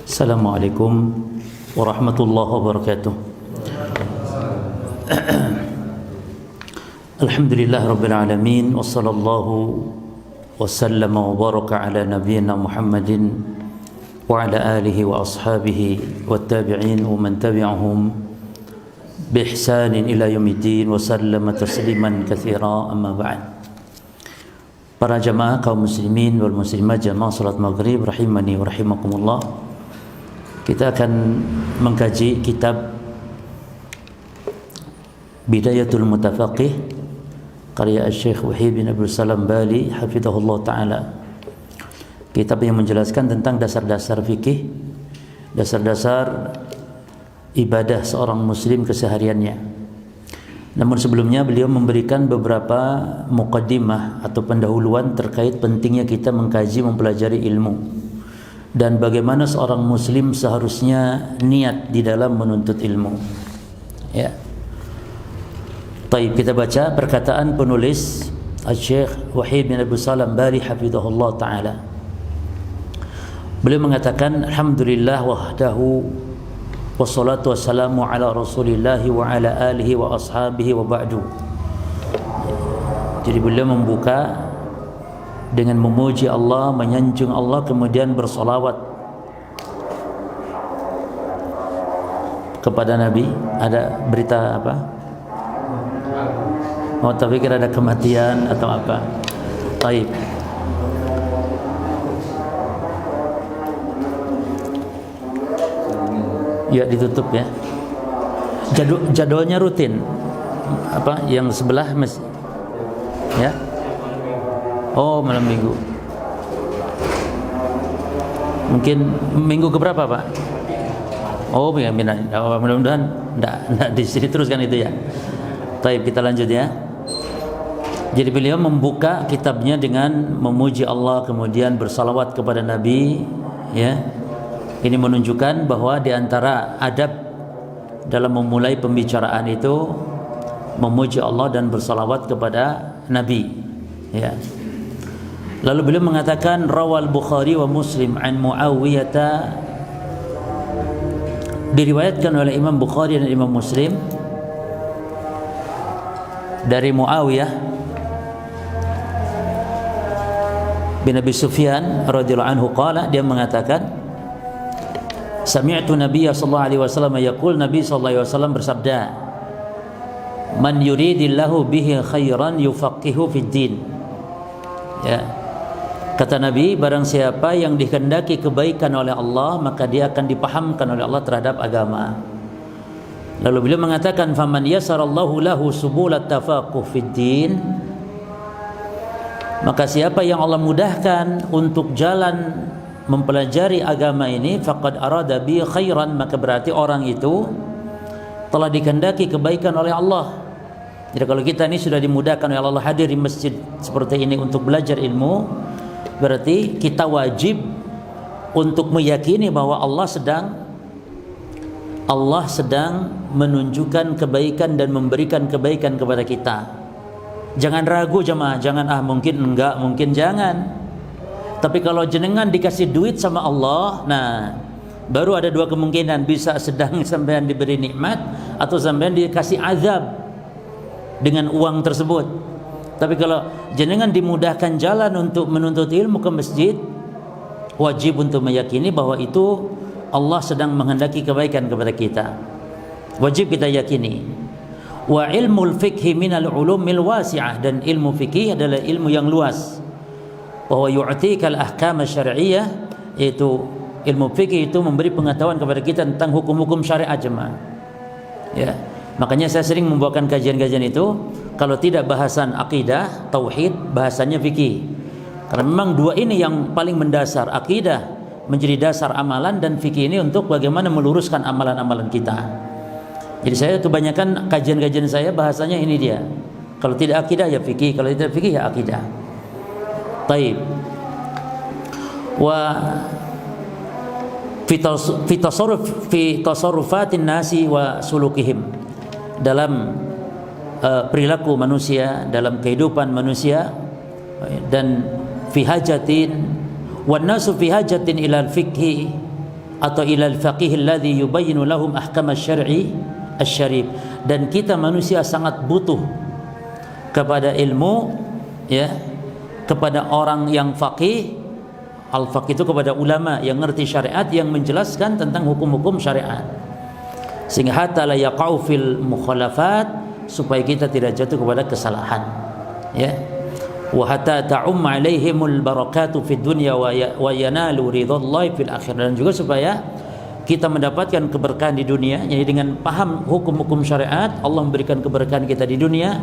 Assalamualaikum warahmatullahi wabarakatuh. Alhamdulillah rabbil alamin, wassallallahu wasallama wa baraka ala nabiyyina Muhammadin wa ala alihi wa ashabihi wa tabi'in wa man tabi'ahum bi ihsanin ila yaumiddin wa sallama tasliman katsira, amma ba'd. Para jamaah kaum muslimin wal muslimat jamaah salat maghrib rahimani wa rahimakumullah. Kita akan mengkaji kitab Bidayatul Mutafaqih karya Syekh Wahid bin Abdul Salam Bali hafizahullah ta'ala. Kitab yang menjelaskan tentang dasar-dasar fikih, dasar-dasar ibadah seorang muslim kesehariannya. Namun sebelumnya beliau memberikan beberapa muqaddimah atau pendahuluan terkait pentingnya kita mengkaji, mempelajari ilmu, dan bagaimana seorang muslim seharusnya niat di dalam menuntut ilmu. Ya. Baik, kita baca perkataan penulis Syekh Wahid bin Abdul Salam Bali hafizahullah ta'ala. Beliau mengatakan, alhamdulillah wahdahu wassalatu wassalamu ala rasulillahi wa ala alihi wa ashabihi wa ba'du. Jadi beliau membuka dengan memuji Allah, menyanjung Allah, kemudian bersolawat kepada Nabi. Ada berita apa? Oh, tapi kira ada kematian atau apa? Taib. Ya, ditutup ya. Jadwalnya rutin. Apa? Yang sebelah ya? Oh, malam minggu. Mungkin minggu keberapa, Pak? Oh, ya, mudah-mudahan enggak di sini terus kan itu ya. Baik, kita lanjut ya. Jadi beliau membuka kitabnya dengan memuji Allah, kemudian bersalawat kepada Nabi, ya. Ini menunjukkan bahwa di antara adab dalam memulai pembicaraan itu memuji Allah dan bersalawat kepada Nabi, ya. Lalu beliau mengatakan, rawal Bukhari wa Muslim an Muawiyah, diriwayatkan oleh Imam Bukhari dan Imam Muslim dari Muawiyah bin Abi Sufyan radhiyallahu anhu qala, dia mengatakan, sami'tu Nabiyya sallallahu alaihi wasallam yaqul, Nabi sallallahu alaihi wasallam bersabda, man yuridillahu bihi khairan yufaqihu fid din. Ya. Kata Nabi, barang siapa yang dikehendaki kebaikan oleh Allah, maka dia akan dipahamkan oleh Allah terhadap agama. Lalu beliau mengatakan, faman yasarallahu lahu subulat tafaqquh fid din, maka siapa yang Allah mudahkan untuk jalan mempelajari agama ini, faqad arada bi khairan, maka berarti orang itu telah dikehendaki kebaikan oleh Allah. Jadi kalau kita ini sudah dimudahkan oleh Allah hadir di masjid seperti ini untuk belajar ilmu, berarti kita wajib untuk meyakini bahwa Allah sedang menunjukkan kebaikan dan memberikan kebaikan kepada kita. Jangan ragu jemaah, jangan mungkin enggak, mungkin jangan. Tapi kalau jenengan dikasih duit sama Allah, nah baru ada dua kemungkinan, bisa sedang sampean diberi nikmat atau sampean dikasih azab dengan uang tersebut. Tapi kalau jenengan dimudahkan jalan untuk menuntut ilmu ke masjid, wajib untuk meyakini bahwa itu Allah sedang menghendaki kebaikan kepada kita. Wajib kita yakini. Wa ilmul fiqhi minal ulumil wasi'ah, dan ilmu fikih adalah ilmu yang luas. Bahwa yu'tikal ahkam syar'iyyah, yaitu ilmu fikih itu memberi pengetahuan kepada kita tentang hukum-hukum syariat jemaah. Ya. Makanya saya sering membawakan kajian-kajian itu, kalau tidak bahasan akidah, tauhid, bahasannya fikih. Karena memang dua ini yang paling mendasar. Akidah menjadi dasar amalan, dan fikih ini untuk bagaimana meluruskan amalan-amalan kita. Jadi saya kebanyakan kajian-kajian saya bahasanya ini dia. Kalau tidak akidah ya fikih, kalau tidak fikih ya akidah. Taib. Wa fi tasarrufatin nasi wa sulukihim, dalam perilaku manusia, dalam kehidupan manusia, dan fi hajatin wan nasu fi hajatin ilal fikhi atau ilal faqih alladhi yubayyinu lahum ahkam asy-syar'i asy-syarif. Dan kita manusia sangat butuh kepada ilmu, ya, kepada orang yang faqih. Al-faqih itu kepada ulama yang ngerti syariat, yang menjelaskan tentang hukum-hukum syariat, sehingga hatta la yaqau fil mukhalafat, supaya kita tidak jatuh kepada kesalahan, ya. Wa hatta ta'um 'alaihimul barakatu fid dunya wa yanalu ridhallahi fil akhirah. Dan juga supaya kita mendapatkan keberkahan di dunia, jadi dengan paham hukum-hukum syariat Allah memberikan keberkahan kita di dunia,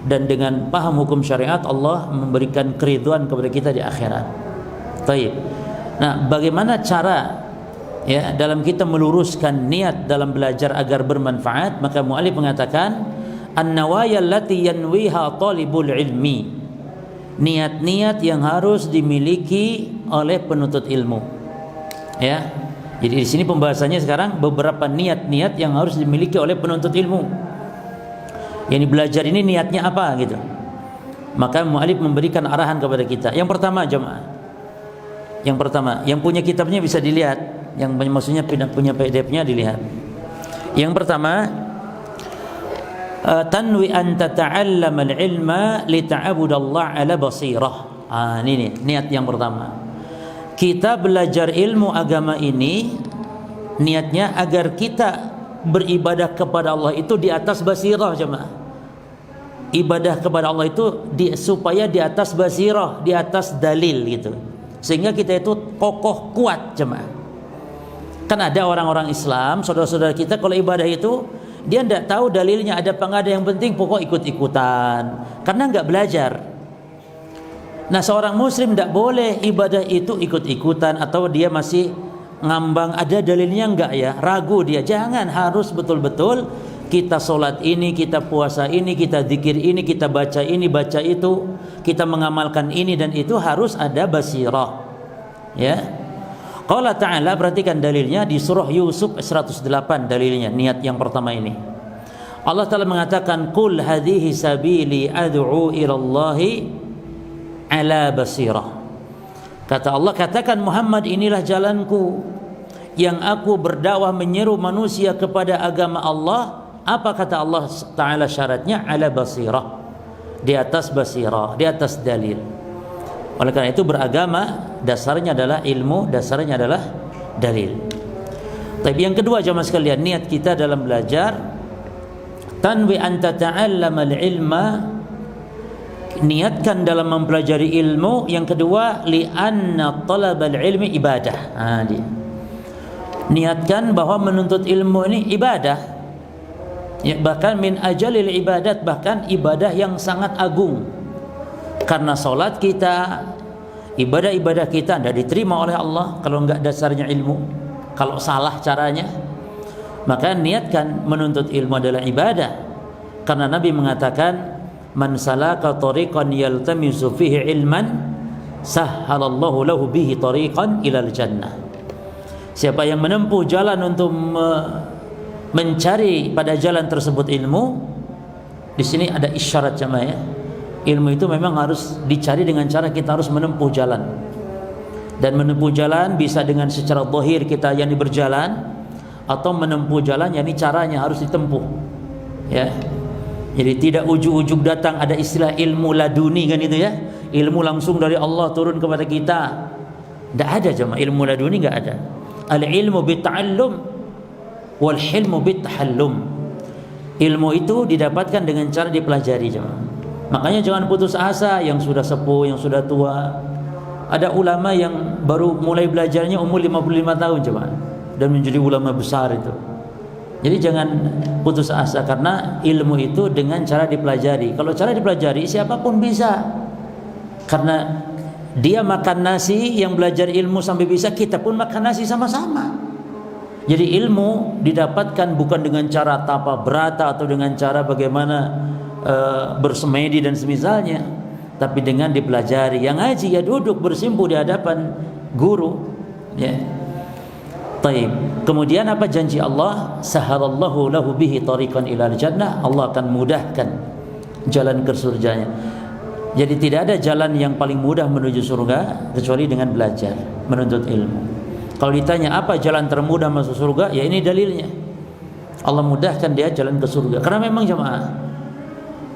dan dengan paham hukum syariat Allah memberikan keridhaan kepada kita di akhirat. Baik. Nah, bagaimana cara, ya, dalam kita meluruskan niat dalam belajar agar bermanfaat? Maka mu'allif mengatakan an-nawaya allati yanwiha talibul ilmi, niat-niat yang harus dimiliki oleh penuntut ilmu, ya. Jadi di sini pembahasannya sekarang beberapa niat-niat yang harus dimiliki oleh penuntut ilmu. Yang belajar ini niatnya apa gitu. Maka mu'allif memberikan arahan kepada kita. Yang pertama, jemaah. Yang pertama, yang punya kitabnya bisa dilihat, yang maksudnya punya PDF-nya dilihat. Yang pertama, tanwi an tata'allama al-ilma li ta'budallah ala basirah. Ini nih, niat yang pertama. Kita belajar ilmu agama ini niatnya agar kita beribadah kepada Allah itu di atas basirah, jemaah. Ibadah kepada Allah itu supaya di atas basirah, di atas dalil gitu. Sehingga kita itu kokoh kuat, jemaah. Kan ada orang-orang Islam, saudara-saudara kita, kalau ibadah itu dia tidak tahu dalilnya ada apa enggak ada, yang penting pokok ikut-ikutan karena enggak belajar. Nah, seorang muslim tidak boleh ibadah itu ikut-ikutan atau dia masih ngambang ada dalilnya enggak ya, ragu dia. Jangan, harus betul-betul kita sholat ini, kita puasa ini, kita zikir ini, kita baca ini, baca itu, kita mengamalkan ini dan itu, harus ada basirah, ya. Qala ta'ala, perhatikan dalilnya di surah Yusuf 108, dalilnya niat yang pertama ini. Allah Ta'ala mengatakan, qul hadhihi sabili ad'u ilallahi ala basirah. Kata Allah, katakan Muhammad, inilah jalanku yang aku berdakwah menyeru manusia kepada agama Allah. Apa kata Allah Ta'ala syaratnya? Ala basirah, di atas basirah, di atas dalil. Oleh karena itu beragama dasarnya adalah ilmu, dasarnya adalah dalil. Tapi yang kedua, jemaah sekalian, niat kita dalam belajar, tanwi an tata'allama al-ilma, niatkan dalam mempelajari ilmu. Yang kedua, li anna talabal ilmi ibadah. Niatkan bahwa menuntut ilmu ini ibadah. Ya, bahkan min ajalil ibadat, bahkan ibadah yang sangat agung. Karena solat kita, ibadah-ibadah kita tidak diterima oleh Allah kalau enggak dasarnya ilmu, kalau salah caranya. Maka niatkan menuntut ilmu adalah ibadah. Karena Nabi mengatakan, man salaka tariqan yaltamisu fihi ilman sahhalallahu lahu bihi tariqan ilal jannah. Siapa yang menempuh jalan untuk mencari pada jalan tersebut ilmu, di sini ada isyarat, jemaah, ya. Ilmu itu memang harus dicari dengan cara kita harus menempuh jalan. Dan menempuh jalan bisa dengan secara zahir kita yang berjalan, atau menempuh jalan yakni caranya harus ditempuh, ya. Jadi tidak ujug-ujug datang, ada istilah ilmu laduni kan itu, ya. Ilmu langsung dari Allah turun kepada kita. Tidak ada, jemaah, ilmu laduni enggak ada. Al-ilmu bita'allum wal hilmu bitahallum. Ilmu itu didapatkan dengan cara dipelajari, jemaah. Makanya jangan putus asa, yang sudah sepuh, yang sudah tua. Ada ulama yang baru mulai belajarnya umur 55 tahun, jemaah, dan menjadi ulama besar itu. Jadi jangan putus asa, karena ilmu itu dengan cara dipelajari. Kalau cara dipelajari siapapun bisa. Karena dia makan nasi, yang belajar ilmu sampai bisa, kita pun makan nasi sama-sama. Jadi ilmu didapatkan bukan dengan cara tapa berata atau dengan cara bagaimana bersemedi dan semisalnya, tapi dengan dipelajari. Yang ngaji ya duduk bersimpuh di hadapan guru, ya. Taib. Kemudian apa janji Allah? Sahalallahu lahu bihi tariqan ilal jannah. Allah akan mudahkan jalan ke surganya. Jadi tidak ada jalan yang paling mudah menuju surga kecuali dengan belajar, menuntut ilmu. Kalau ditanya apa jalan termudah masuk surga, ya ini dalilnya. Allah mudahkan dia jalan ke surga. Karena memang jemaah,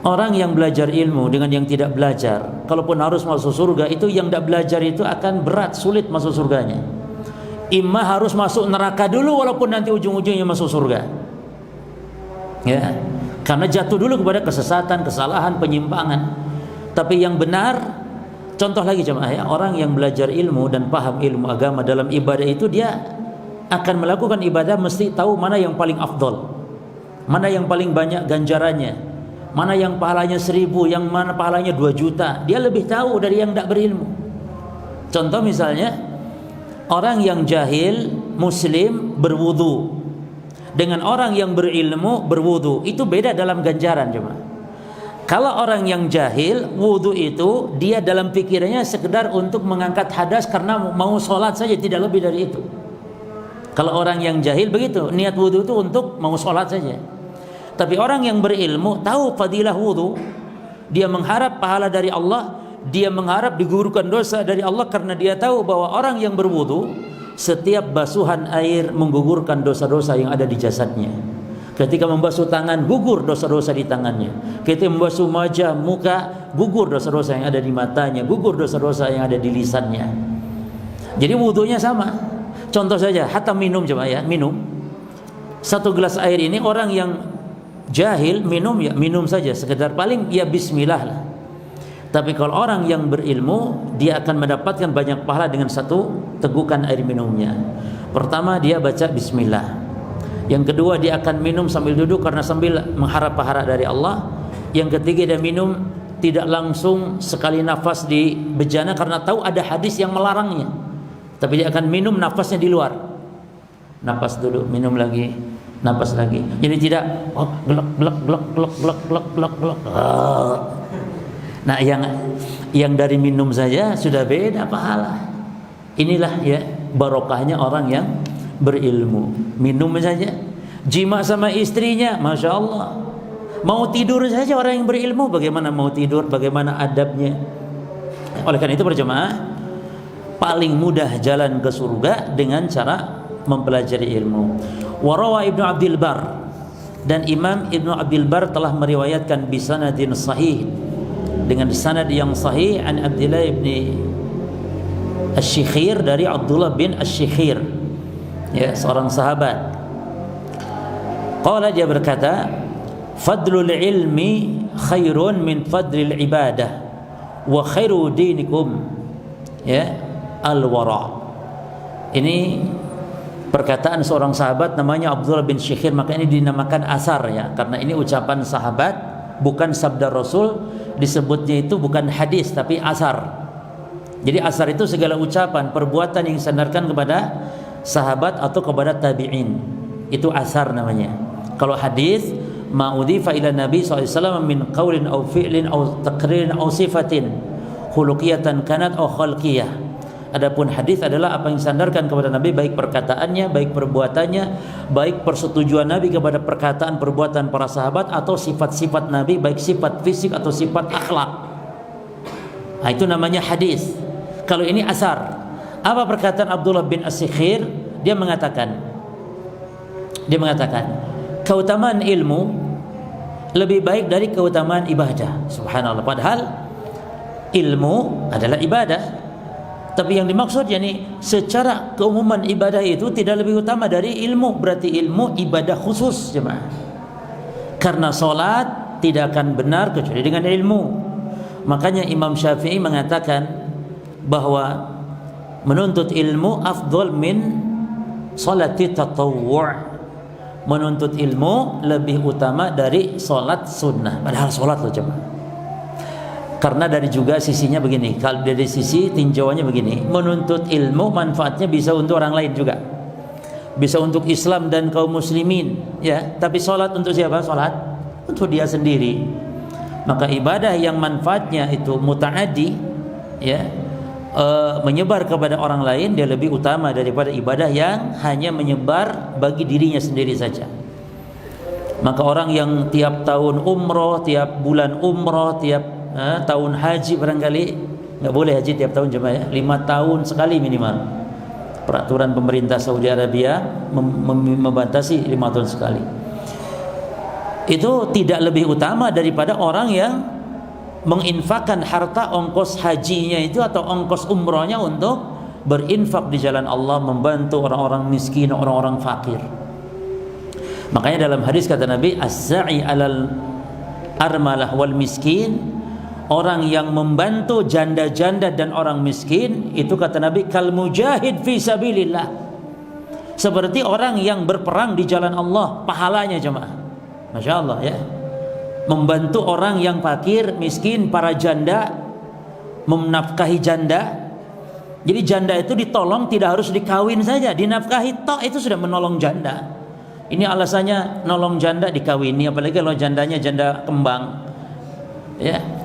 orang yang belajar ilmu dengan yang tidak belajar, kalaupun harus masuk surga, itu yang tidak belajar itu akan berat, sulit masuk surganya. Imma harus masuk neraka dulu walaupun nanti ujung-ujungnya masuk surga. Ya, karena jatuh dulu kepada kesesatan, kesalahan, penyimpangan. Tapi yang benar, contoh lagi jemaah ya, orang yang belajar ilmu dan paham ilmu agama dalam ibadah itu, dia akan melakukan ibadah mesti tahu mana yang paling afdol, mana yang paling banyak ganjarannya, mana yang pahalanya 1000, yang mana pahalanya 2 juta. Dia lebih tahu dari yang tidak berilmu. Contoh misalnya, orang yang jahil muslim berwudu dengan orang yang berilmu berwudu, itu beda dalam ganjaran jemaah. Kalau orang yang jahil, wudu itu dia dalam pikirannya sekedar untuk mengangkat hadas karena mau sholat saja, tidak lebih dari itu. Kalau orang yang jahil begitu, niat wudu itu untuk mau sholat saja. Tapi orang yang berilmu tahu fadilah wudu, dia mengharap pahala dari Allah, dia mengharap digugurkan dosa dari Allah, karena dia tahu bahwa orang yang berwudu, setiap basuhan air menggugurkan dosa-dosa yang ada di jasadnya. Ketika membasuh tangan, gugur dosa-dosa di tangannya. Ketika membasuh wajah, muka, gugur dosa-dosa yang ada di matanya, gugur dosa-dosa yang ada di lisannya. Jadi wudunya sama. Contoh saja, hatta minum coba ya, minum. 1 gelas air ini orang yang jahil minum ya minum saja, sekedar paling ya bismillah lah. Tapi kalau orang yang berilmu, dia akan mendapatkan banyak pahala dengan 1 tegukan air minumnya. Pertama, dia baca bismillah. Yang kedua, dia akan minum sambil duduk karena sambil mengharap pahala dari Allah. Yang ketiga, dia minum tidak langsung sekali nafas di bejana karena tahu ada hadis yang melarangnya. Tapi dia akan minum nafasnya di luar. Nafas dulu, minum lagi, nafas lagi. Jadi tidak glek glek glek glek glek glek glek glek. Nah, yang dari minum saja sudah beda pahala. Inilah ya barokahnya orang yang berilmu. Minum saja, jima sama istrinya, masya Allah. Mau tidur saja orang yang berilmu, bagaimana mau tidur, bagaimana adabnya. Oleh karena itu berjemaah, paling mudah jalan ke surga dengan cara mempelajari ilmu. Warawa Ibnu Abdul Bar, dan Imam Ibnu Abdul Bar telah meriwayatkan bisanadin sahih, dengan sanad yang sahih, an Abdullah ibni Asy-Syikhir, dari Abdullah bin Asy-Syikhir, ya, seorang sahabat. Qala, dia berkata, fadlul ilmi khairun min fadlil ibadah wa khairu dinikum ya al-wara. Ini perkataan seorang sahabat namanya Abdullah bin Syikhir, maka ini dinamakan asar ya, karena ini ucapan sahabat, bukan sabda Rasul. Disebutnya itu bukan hadis tapi asar. Jadi asar itu segala ucapan, perbuatan yang disandarkan kepada sahabat atau kepada tabi'in, itu asar namanya. Kalau hadis, ma udhifa ila Nabi SAW min qaulin aw fi'lin aw taqririn aw sifatin khuluqiyatan kanat aw khalqiyah. Adapun hadis adalah apa yang disandarkan kepada Nabi, baik perkataannya, baik perbuatannya, baik persetujuan Nabi kepada perkataan perbuatan para sahabat, atau sifat-sifat Nabi, baik sifat fisik atau sifat akhlak. Nah, itu namanya hadis. Kalau ini asar. Apa perkataan Abdullah bin Asy-Syikhir? Dia mengatakan, keutamaan ilmu lebih baik dari keutamaan ibadah. Subhanallah. Padahal ilmu adalah ibadah. Tapi yang dimaksud yakni secara keumuman ibadah itu tidak lebih utama dari ilmu. Berarti ilmu ibadah khusus, jemaah. Karena salat tidak akan benar kecuali dengan ilmu. Makanya Imam Syafi'i mengatakan bahwa menuntut ilmu afdal min salati tatawwu'. Menuntut ilmu lebih utama dari salat sunnah. Padahal salat loh, jemaah. Karena dari juga sisinya begini, kalau dari sisi tinjauannya begini, menuntut ilmu manfaatnya bisa untuk orang lain juga, bisa untuk Islam dan kaum muslimin, ya. Tapi sholat untuk siapa? Sholat untuk dia sendiri. Maka ibadah yang manfaatnya itu muta'addi, ya, menyebar kepada orang lain, dia lebih utama daripada ibadah yang hanya menyebar bagi dirinya sendiri saja. Maka orang yang tiap tahun umroh, tiap bulan umroh, tiap tahun haji, barangkali nggak boleh haji tiap tahun, jemaah ya, 5 tahun sekali minimal. Peraturan pemerintah Saudi Arabia membatasi 5 tahun sekali. Itu tidak lebih utama daripada orang yang menginfakkan harta ongkos hajinya itu atau ongkos umrohnya untuk berinfak di jalan Allah, membantu orang-orang miskin, orang-orang fakir. Makanya dalam hadis kata Nabi, as-sa'i 'alal armalah wal miskin, orang yang membantu janda-janda dan orang miskin itu kata Nabi kal mujahid fi sabilillah, seperti orang yang berperang di jalan Allah, pahalanya jemaah. Masya Allah ya, membantu orang yang fakir, miskin, para janda, menafkahi janda. Jadi janda itu ditolong, tidak harus dikawin saja, dinafkahi tok itu sudah menolong janda. Ini alasannya nolong janda dikawini, apalagi kalau jandanya janda kembang.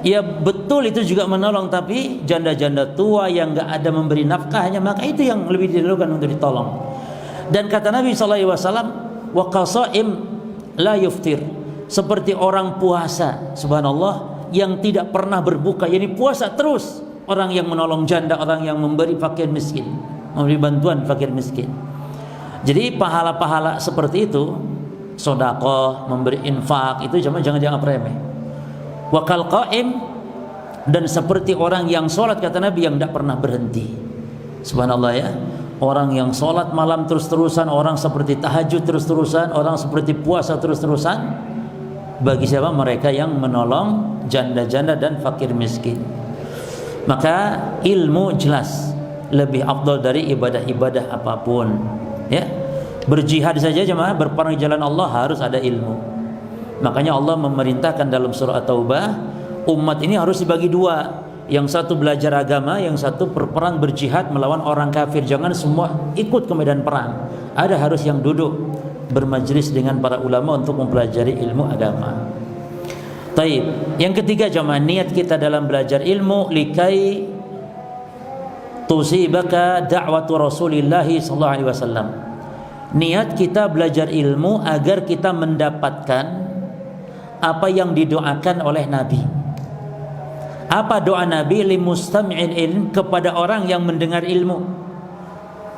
Ya betul itu juga menolong, tapi janda-janda tua yang enggak ada memberi nafkahnya, maka itu yang lebih diperlukan untuk ditolong. Dan kata Nabi sallallahu alaihi wasallam, wa qasaim la yuftir, seperti orang puasa, subhanallah, yang tidak pernah berbuka, yakni puasa terus. Orang yang menolong janda, orang yang memberi fakir miskin, memberi bantuan fakir miskin. Jadi pahala-pahala seperti itu, sedekah, memberi infak, itu jangan dianggap remeh. Wa kal qaim, dan seperti orang yang sholat kata Nabi yang tidak pernah berhenti. Subhanallah ya, orang yang sholat malam terus-terusan, orang seperti tahajud terus-terusan, orang seperti puasa terus-terusan. Bagi siapa? Mereka yang menolong janda-janda dan fakir miskin. Maka ilmu jelas lebih afdal dari ibadah-ibadah apapun ya. Berjihad saja jemaah, berperang di jalan Allah harus ada ilmu. Makanya Allah memerintahkan dalam surah At-Taubah, umat ini harus dibagi dua, yang satu belajar agama, yang satu berperang berjihad melawan orang kafir. Jangan semua ikut ke medan perang, ada harus yang duduk bermajlis dengan para ulama untuk mempelajari ilmu agama. Taib. Yang ketiga jemaah, niat kita dalam belajar ilmu likai tusibaka da'watu Rasulillah sallallahu alaihi wasallam. Niat kita belajar ilmu agar kita mendapatkan apa yang didoakan oleh Nabi. Apa doa Nabi? Limustami'il ilm, kepada orang yang mendengar ilmu.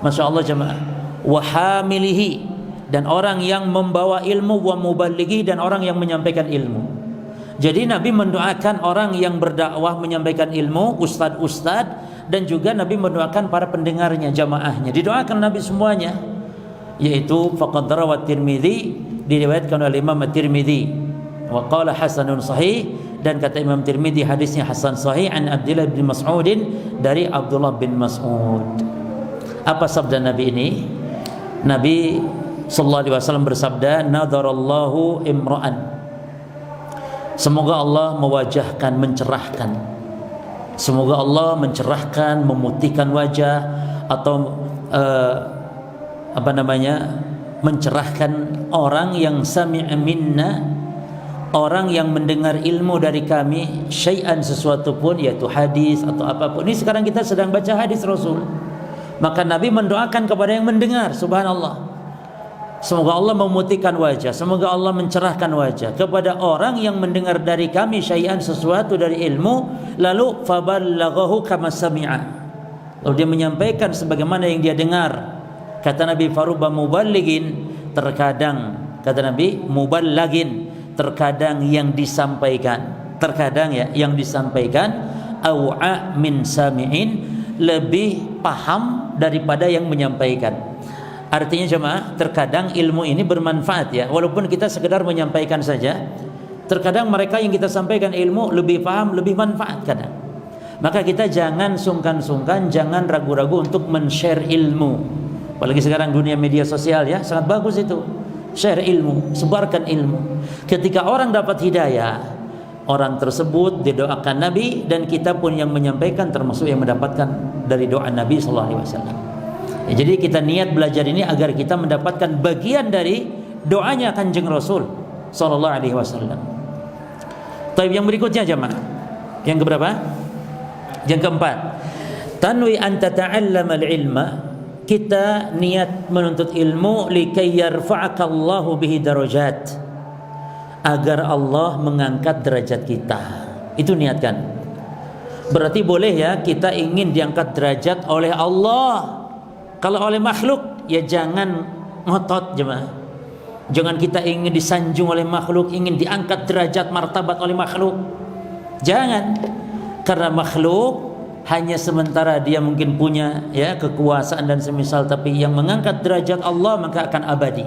Masya Allah jemaah. Wa hamilihi, dan orang yang membawa ilmu, wa muballighi, dan orang yang menyampaikan ilmu. Jadi Nabi mendoakan orang yang berdakwah menyampaikan ilmu, ustad-ustad, dan juga Nabi mendoakan para pendengarnya, jamaahnya. Didoakan Nabi semuanya. Yaitu faqad rawat Tirmidzi, diriwayatkan oleh Imam Tirmidzi, wa qala hasanun sahih, dan kata Imam Tirmidzi hadisnya hasan sahih, an Abdullah bin Mas'ud, dari Abdullah bin Mas'ud. Apa sabda Nabi ini? Nabi sallallahu alaihi wasallam bersabda, nadarallahu imra'an, semoga Allah mewajahkan, mencerahkan. Semoga Allah mencerahkan, memutihkan wajah, atau mencerahkan orang yang sami'a minna, orang yang mendengar ilmu dari kami, syai'an, sesuatu pun, yaitu hadis atau apapun. Ini sekarang kita sedang baca hadis Rasul, maka Nabi mendoakan kepada yang mendengar. Subhanallah, semoga Allah memutihkan wajah, semoga Allah mencerahkan wajah kepada orang yang mendengar dari kami syai'an, sesuatu dari ilmu, lalu faballaghahu kama sami'a, lalu dia menyampaikan sebagaimana yang dia dengar. Kata Nabi, faruba muballigin, terkadang, kata Nabi, muballagin, terkadang yang disampaikan, terkadang ya yang disampaikan, au'a min sami'in, lebih paham daripada yang menyampaikan. Artinya jemaah, terkadang ilmu ini bermanfaat ya, walaupun kita sekedar menyampaikan saja. Terkadang mereka yang kita sampaikan ilmu lebih paham, lebih manfaat kadang. Maka kita jangan sungkan-sungkan, jangan ragu-ragu untuk men-share ilmu. Apalagi sekarang dunia media sosial ya, sangat bagus itu. Share ilmu, sebarkan ilmu. Ketika orang dapat hidayah, orang tersebut didoakan Nabi, dan kita pun yang menyampaikan termasuk yang mendapatkan dari doa Nabi sallallahu alaihi wasallam. Ya, jadi kita niat belajar ini agar kita mendapatkan bagian dari doanya Kanjeng Rasul sallallahu alaihi wasallam. Taib, yang berikutnya jemaah. Yang keberapa? Yang keempat. Tanwi an tata'allama al-ilma, kita niat menuntut ilmu likay yarfa'aka Allahu bihi darajat, agar Allah mengangkat derajat kita. Itu niatkan. Berarti boleh ya kita ingin diangkat derajat oleh Allah. Kalau oleh makhluk ya jangan ngotot jemaah. Jangan kita ingin disanjung oleh makhluk, ingin diangkat derajat martabat oleh makhluk. Jangan. Karena makhluk hanya sementara dia mungkin punya ya kekuasaan dan semisal, tapi yang mengangkat derajat Allah maka akan abadi.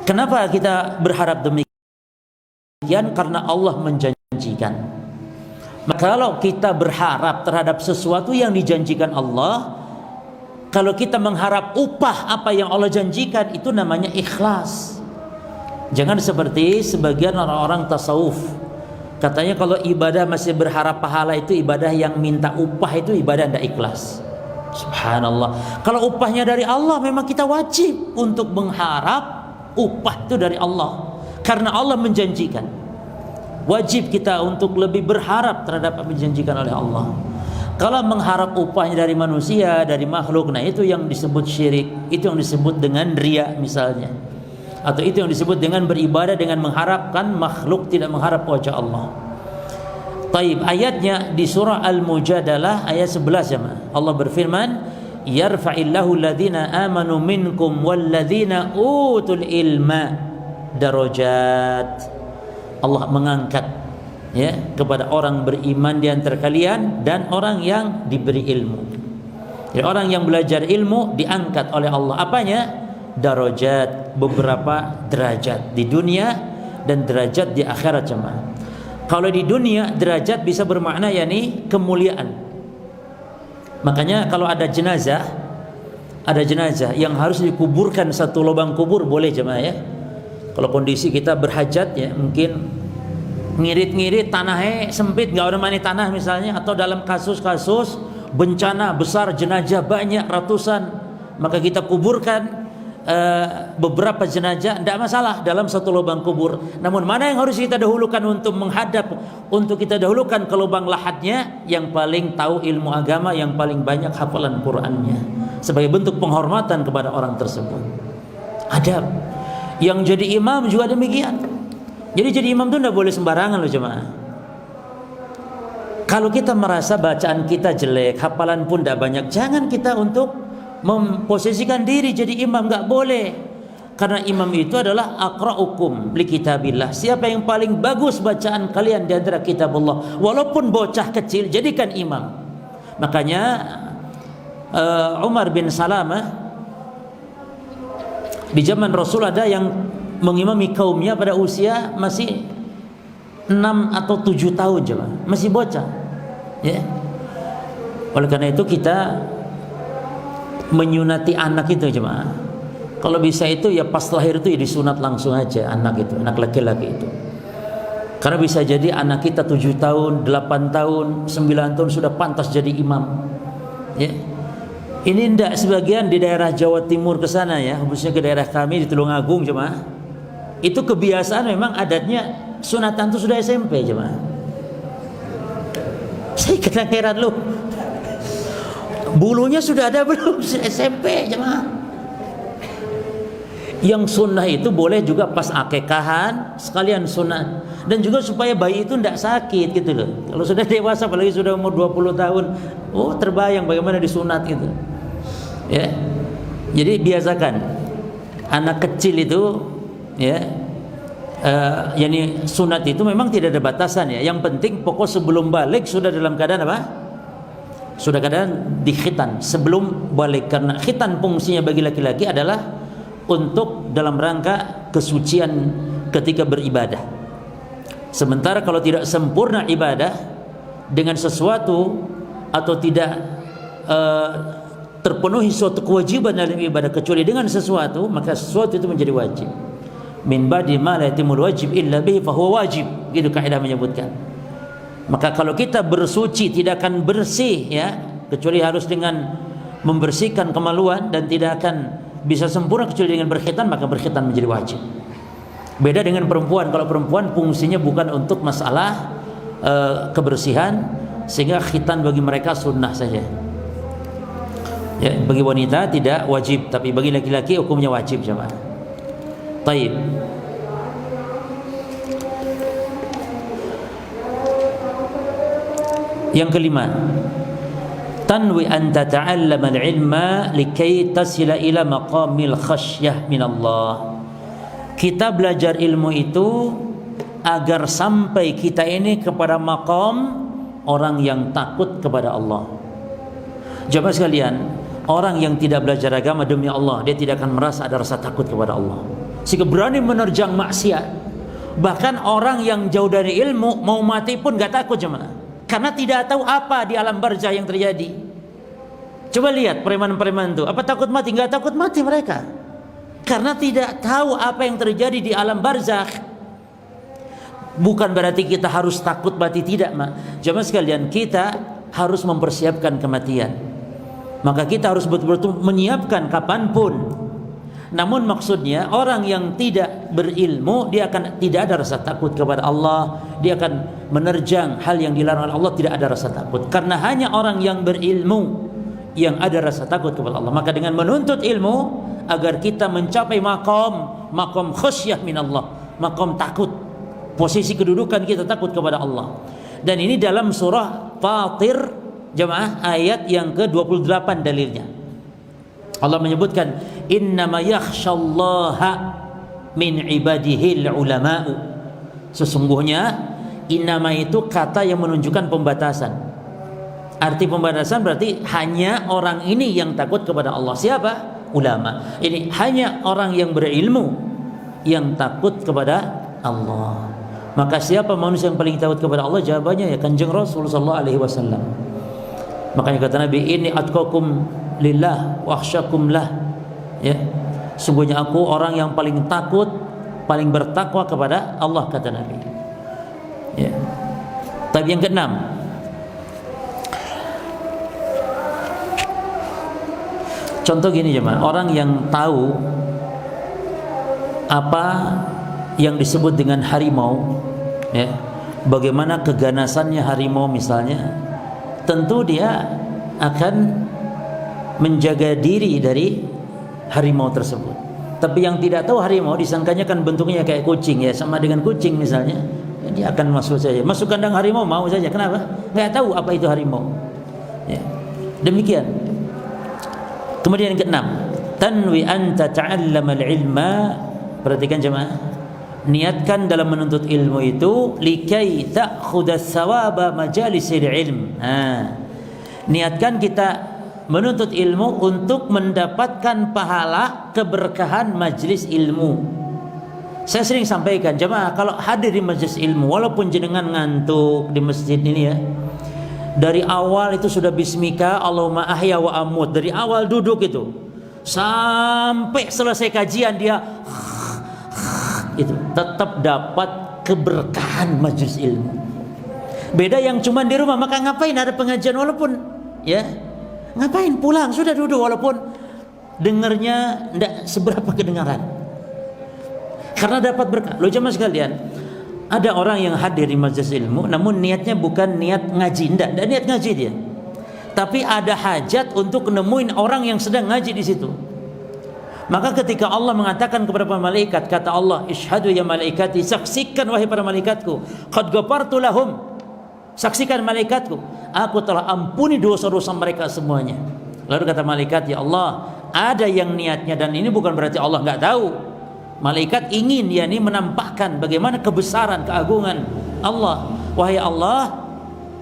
Kenapa kita berharap demikian? Karena Allah menjanjikan. Maka kalau kita berharap terhadap sesuatu yang dijanjikan Allah, kalau kita mengharap upah apa yang Allah janjikan, itu namanya ikhlas. Jangan seperti sebagian orang-orang tasawuf, katanya kalau ibadah masih berharap pahala itu ibadah, yang minta upah itu ibadah tidak ikhlas. Subhanallah. Kalau upahnya dari Allah, memang kita wajib untuk mengharap upah itu dari Allah, karena Allah menjanjikan. Wajib kita untuk lebih berharap terhadap apa yang dijanjikan oleh Allah. Kalau mengharap upahnya dari manusia, dari makhluk, nah itu yang disebut syirik, itu yang disebut dengan riya misalnya, atau itu yang disebut dengan beribadah dengan mengharapkan makhluk, tidak mengharap wajah Allah. Taib, ayatnya di surah Al-Mujadalah ayat 11 ya, Allah berfirman, yarfa'illahu alladhina amanu minkum walladhina utul ilma darajat. Allah mengangkat ya kepada orang beriman di antara kalian dan orang yang diberi ilmu. Jadi orang yang belajar ilmu diangkat oleh Allah. Apanya? Darajat, beberapa derajat di dunia dan derajat di akhirat jemaah. Kalau di dunia derajat bisa bermakna yakni kemuliaan. Makanya kalau ada jenazah yang harus dikuburkan satu lubang kubur, boleh jemaah ya. Kalau kondisi kita berhajat ya, mungkin ngirit-ngirit tanahnya sempit, nggak ada mani tanah misalnya, atau dalam kasus-kasus bencana besar, jenazah banyak ratusan, maka kita kuburkan beberapa jenazah, tidak masalah dalam satu lubang kubur. Namun mana yang harus kita dahulukan untuk menghadap, untuk kita dahulukan ke lubang lahatnya? Yang paling tahu ilmu agama, yang paling banyak hafalan Qur'annya, sebagai bentuk penghormatan kepada orang tersebut. Adab. Yang jadi imam juga demikian. Jadi imam itu tidak boleh sembarangan loh jemaah. Kalau kita merasa bacaan kita jelek, hafalan pun tidak banyak, jangan kita untuk memposisikan diri jadi imam, nggak boleh. Karena imam itu adalah aqra'ukum li kitabillah. Siapa yang paling bagus bacaan kalian di antara kitabullah, walaupun bocah kecil, jadikan imam. Makanya Umar bin Salamah di zaman Rasul ada yang mengimami kaumnya pada usia masih 6 atau 7 tahun coba, masih bocah ya. Oleh karena itu kita menyunati anak itu jemaah. Kalau bisa itu ya pas lahir itu ya disunat langsung aja anak itu, anak laki-laki itu. Karena bisa jadi anak kita 7 tahun, 8 tahun, 9 tahun sudah pantas jadi imam. Ya. Ini ndak sebagian di daerah Jawa Timur ke sana ya, khususnya ke daerah kami di Tulungagung jemaah. Itu kebiasaan, memang adatnya sunatan itu sudah SMP jemaah. Saya kena heran loh. Bulunya sudah ada belum SMP jemaah? Yang sunnah itu boleh juga pas akekahan sekalian sunat, dan juga supaya bayi itu tidak sakit gitu loh. Kalau sudah dewasa, apalagi sudah umur 20 tahun, oh terbayang bagaimana disunat gitu ya. Jadi biasakan anak kecil itu ya, yani sunat itu memang tidak ada batasan ya. Yang penting pokok sebelum balik sudah dalam keadaan apa? Sudah keadaan dikhitan sebelum balik. Karena khitan fungsinya bagi laki-laki adalah untuk dalam rangka kesucian ketika beribadah. Sementara kalau tidak sempurna ibadah dengan sesuatu, atau tidak terpenuhi suatu kewajiban dalam ibadah kecuali dengan sesuatu, maka sesuatu itu menjadi wajib. Min ba'di ma la yatimul wajib illa bihi fa huwa wajib, gitu kaidah menyebutkan. Maka kalau kita bersuci tidak akan bersih ya, kecuali harus dengan membersihkan kemaluan, dan tidak akan bisa sempurna kecuali dengan berkhitan, maka berkhitan menjadi wajib. Beda dengan perempuan. Kalau perempuan fungsinya bukan untuk masalah kebersihan, sehingga khitan bagi mereka sunnah saja ya. Bagi wanita tidak wajib, tapi bagi laki-laki hukumnya wajib jemaah. Taib. Yang kelima, tanwi an tata'allama al-ilma likay tasila ila maqamil khasyah min Allah. Kita belajar ilmu itu agar sampai kita ini kepada maqam orang yang takut kepada Allah. Jemaah sekalian, orang yang tidak belajar agama demi Allah, dia tidak akan merasa ada rasa takut kepada Allah, sehingga berani menerjang maksiat. Bahkan orang yang jauh dari ilmu mau mati pun gak takut jemaah, karena tidak tahu apa di alam barzah yang terjadi. Coba lihat preman-preman itu, apa takut mati? Gak takut mati mereka, karena tidak tahu apa yang terjadi di alam barzah. Bukan berarti kita harus takut mati, tidak jemaah sekalian, kita harus mempersiapkan kematian. Maka kita harus betul-betul menyiapkan kapanpun. Namun maksudnya orang yang tidak berilmu, dia akan tidak ada rasa takut kepada Allah, dia akan menerjang hal yang dilarang oleh Allah, tidak ada rasa takut. Karena hanya orang yang berilmu yang ada rasa takut kepada Allah. Maka dengan menuntut ilmu agar kita mencapai makom khasyah min Allah, makom takut, posisi kedudukan kita takut kepada Allah. Dan ini dalam surah Fatir jemaah ayat yang ke-28 dalilnya. Allah menyebutkan innama yakhsyallaha min ibadihil ulama'u. Sesungguhnya innama itu kata yang menunjukkan pembatasan. Arti pembatasan berarti hanya orang ini yang takut kepada Allah. Siapa? Ulama. Ini hanya orang yang berilmu yang takut kepada Allah. Maka siapa manusia yang paling takut kepada Allah? Jawabannya ya Kanjeng Rasul sallallahu alaihi wasallam. Makanya kata Nabi, ini atqakum lillah wa akhsyakum lah. Ya. Sungguhnya aku orang yang paling takut, paling bertakwa kepada Allah, kata Nabi. Ya. Tapi yang keenam, contoh gini jemaah, orang yang tahu apa yang disebut dengan harimau, ya, bagaimana keganasannya harimau misalnya, tentu dia akan menjaga diri dari harimau tersebut. Tapi yang tidak tahu harimau disangkanya kan bentuknya kayak kucing, ya, sama dengan kucing misalnya, dia akan masuk saja, masuk kandang harimau mau saja. Kenapa? Nggak tahu apa itu harimau. Ya. Demikian. Kemudian yang keenam, tanwi an tata'allama al-ilma. Perhatikan jemaah, niatkan dalam menuntut ilmu itu likai ta'khudha thawaba majalisil ilm. Niatkan kita menuntut ilmu untuk mendapatkan pahala keberkahan majlis ilmu. Saya sering sampaikan jemaah, kalau hadir di majlis ilmu walaupun jenengan ngantuk di masjid ini ya, dari awal itu sudah bismika Allahumma ahya wa amut, dari awal duduk itu sampai selesai kajian dia itu tetap dapat keberkahan majlis ilmu. Beda yang cuma di rumah, maka ngapain ada pengajian walaupun ya, ngapain pulang sudah duduk walaupun dengarnya tidak seberapa kedengaran, karena dapat berkah. Loh jemaah sekalian, ada orang yang hadir di majlis ilmu namun niatnya bukan niat ngaji, tidak niat ngaji dia, tapi ada hajat untuk nemuin orang yang sedang ngaji di situ. Maka ketika Allah mengatakan kepada para malaikat, kata Allah, "Ishhadu ya malaikati," saksikan wahai para malaikatku, "qad ghafartu lahum," saksikan malaikatku, aku telah ampuni dosa-dosa mereka semuanya. Lalu kata malaikat, "Ya Allah, ada yang niatnya," dan ini bukan berarti Allah nggak tahu. Malaikat ingin yakni menampakkan bagaimana kebesaran, keagungan Allah. Wahai Allah,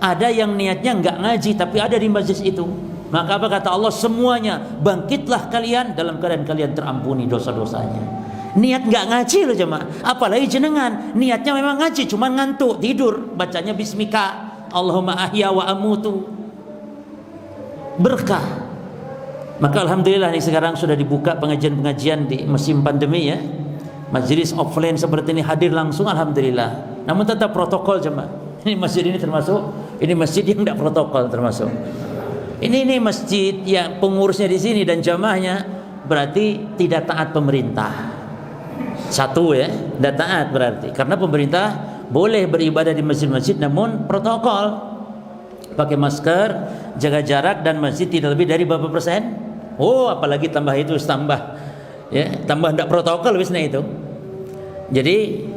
ada yang niatnya nggak ngaji tapi ada di majlis itu. Maka apa kata Allah? Semuanya bangkitlah kalian dalam keadaan kalian terampuni dosa-dosanya. Niat nggak ngaji loh jemaah, apalagi jenengan niatnya memang ngaji, cuman ngantuk tidur, bacanya bismika Allahumma ahya wa amutu, berkah. Maka alhamdulillah nih sekarang sudah dibuka pengajian-pengajian di musim pandemi ya, majelis offline seperti ini hadir langsung, alhamdulillah. Namun tetap protokol jemaah. Ini masjid ini termasuk, ini masjid yang tidak protokol termasuk. Ini masjid yang pengurusnya di sini dan jamaahnya berarti tidak taat pemerintah. Satu ya, tidak taat berarti. Karena pemerintah boleh beribadah di masjid-masjid namun protokol, pakai masker, jaga jarak, dan masjid tidak lebih dari berapa persen. Oh, apalagi tambah itu tambah ya, tambah tidak protokol wisna itu. Jadi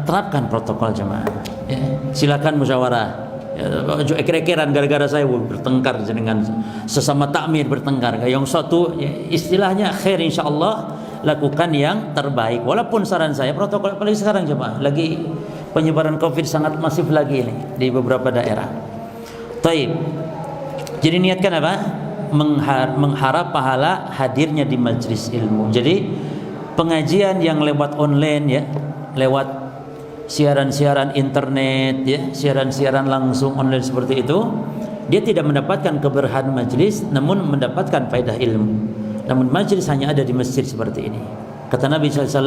terapkan protokol jemaah. Ya, silakan musyawarah. eker-ekeran gara-gara saya bertengkar dengan sesama takmir, bertengkar. Yang satu istilahnya khair, insyaallah lakukan yang terbaik. Walaupun saran saya protokol, apalagi sekarang jemaah lagi penyebaran Covid sangat masif lagi ini di beberapa daerah. Taib. Jadi niatkan apa? Mengharap pahala hadirnya di majelis ilmu. Jadi pengajian yang lewat online ya, lewat siaran-siaran internet ya, siaran-siaran langsung online seperti itu, dia tidak mendapatkan keberkahan majelis, namun mendapatkan faedah ilmu. Namun majelis hanya ada di masjid seperti ini. Kata Nabi SAW,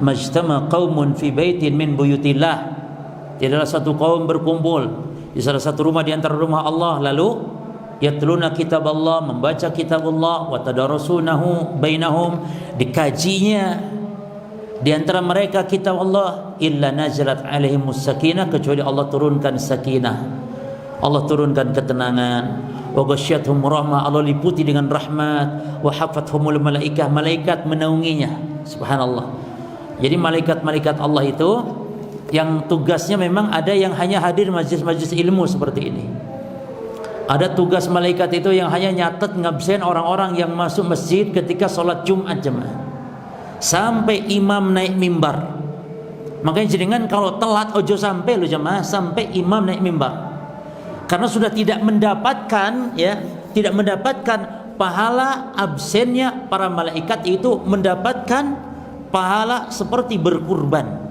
majtama qaumun fi baitin min buyutillah, tidaklah satu kaum berkumpul di salah satu rumah di antara rumah Allah, lalu yatluna kitab Allah, membaca kitab Allah, wa tadarasunahu bainahum, dikajinya di antara mereka kitab Allah, illa nazalat alaihimus sakinah, kecuali Allah turunkan sakinah, Allah turunkan ketenangan, wa ghasyiyatuhum rahmah, Allah liputi dengan rahmat, wa hafathumul malaikah, malaikat menaunginya. Subhanallah. Jadi malaikat-malaikat Allah itu yang tugasnya memang ada yang hanya hadir majlis-majlis ilmu seperti ini. Ada tugas malaikat itu yang hanya nyatet ngabsen orang-orang yang masuk masjid ketika sholat Jumat jemaah, sampai imam naik mimbar. Makanya jenengan kalau telat ojo sampai lo jemaah, sampai imam naik mimbar, karena sudah tidak mendapatkan ya, tidak mendapatkan pahala absennya para malaikat itu, mendapatkan pahala seperti berkurban.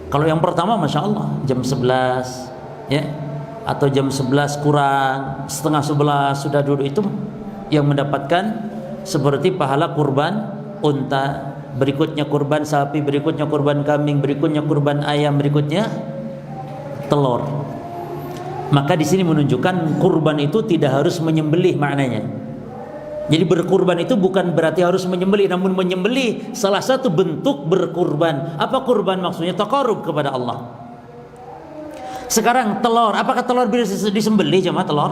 Kalau yang pertama masya Allah jam 11 ya, atau jam 11 kurang, setengah 11 sudah duduk, itu yang mendapatkan seperti pahala kurban unta, berikutnya kurban sapi, berikutnya kurban kambing, berikutnya kurban ayam, berikutnya telur. Maka di sini menunjukkan kurban itu tidak harus menyembelih maknanya. Jadi berkurban itu bukan berarti harus menyembelih, namun menyembelih salah satu bentuk berkurban. Apa kurban maksudnya? Taqarrub kepada Allah. Sekarang telur, apakah telur bisa disembelih jemaah? Telur.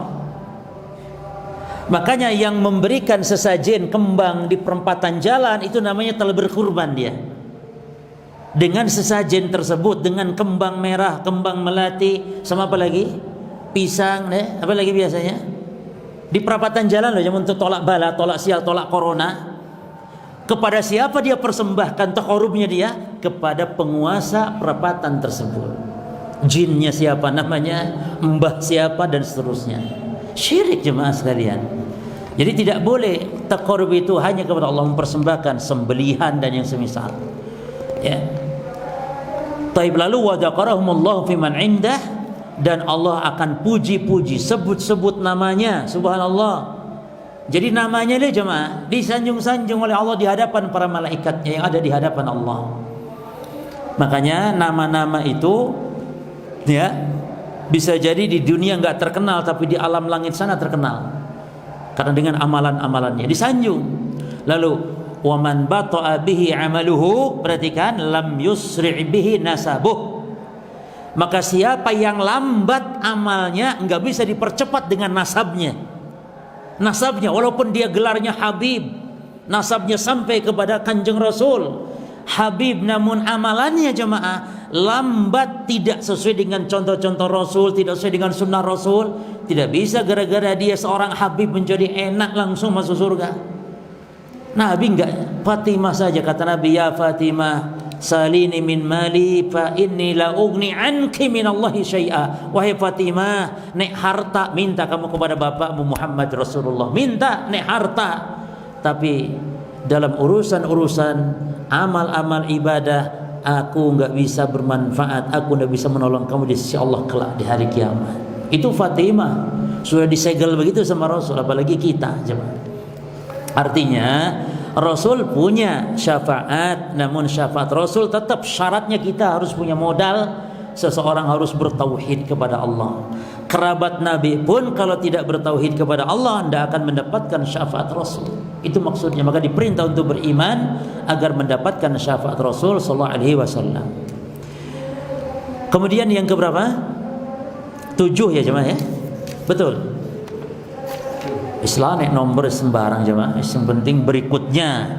Makanya yang memberikan sesajen kembang di perempatan jalan itu namanya telah berkurban dia. Dengan sesajen tersebut, dengan kembang merah, kembang melati, sama apa lagi? Pisang, apa lagi biasanya? Di perempatan jalan loh, untuk tolak bala, tolak sial, tolak corona. Kepada siapa dia persembahkan taqarrubnya dia? Kepada penguasa perempatan tersebut. Jinnya siapa namanya, mbah siapa, dan seterusnya. Syirik jemaah sekalian. Jadi tidak boleh taqarrub itu hanya kepada Allah, mempersembahkan sembelihan dan yang semisal. Ya. Taib, lalu wa dzaqarahumullahu fi man indah, dan Allah akan puji-puji, sebut-sebut namanya. Subhanallah. Jadi namanya dia jemaah disanjung-sanjung oleh Allah di hadapan para malaikatnya yang ada di hadapan Allah. Makanya nama-nama itu ya bisa jadi di dunia nggak terkenal, tapi di alam langit sana terkenal karena dengan amalan-amalannya disanjung. Lalu waman bata'a bihi amaluhu, perhatikan, lam yusri' bihi nasabuh, maka siapa yang lambat amalnya nggak bisa dipercepat dengan nasabnya. Nasabnya walaupun dia gelarnya Habib, nasabnya sampai kepada Kanjeng Rasul Habib, namun amalannya jemaah lambat, tidak sesuai dengan contoh-contoh Rasul, tidak sesuai dengan sunnah Rasul. Tidak bisa gara-gara dia seorang Habib menjadi enak langsung masuk surga. Nabi enggak, Fatimah saja kata Nabi, ya Fatimah salini min mali fa inni la ugni anki minallahi syai'a. Wahai Fatimah, nek harta minta kamu kepada bapakmu Muhammad Rasulullah, minta nek harta, tapi dalam urusan-urusan amal-amal ibadah aku enggak bisa bermanfaat, aku enggak bisa menolong kamu di sisi Allah kelak di hari kiamat. Itu Fatimah sudah disegel begitu sama Rasul, apalagi kita jemaah. Artinya Rasul punya syafaat, namun syafaat Rasul tetap syaratnya kita harus punya modal. Seseorang harus bertauhid kepada Allah. Kerabat Nabi pun kalau tidak bertauhid kepada Allah tidak akan mendapatkan syafaat Rasul. Itu maksudnya. Maka diperintah untuk beriman agar mendapatkan syafaat Rasul sallallahu alaihi wasallam. Kemudian yang keberapa? 7 ya jemaah ya. Betul. Islam nek nomor sembarang jemaah, yang penting berikutnya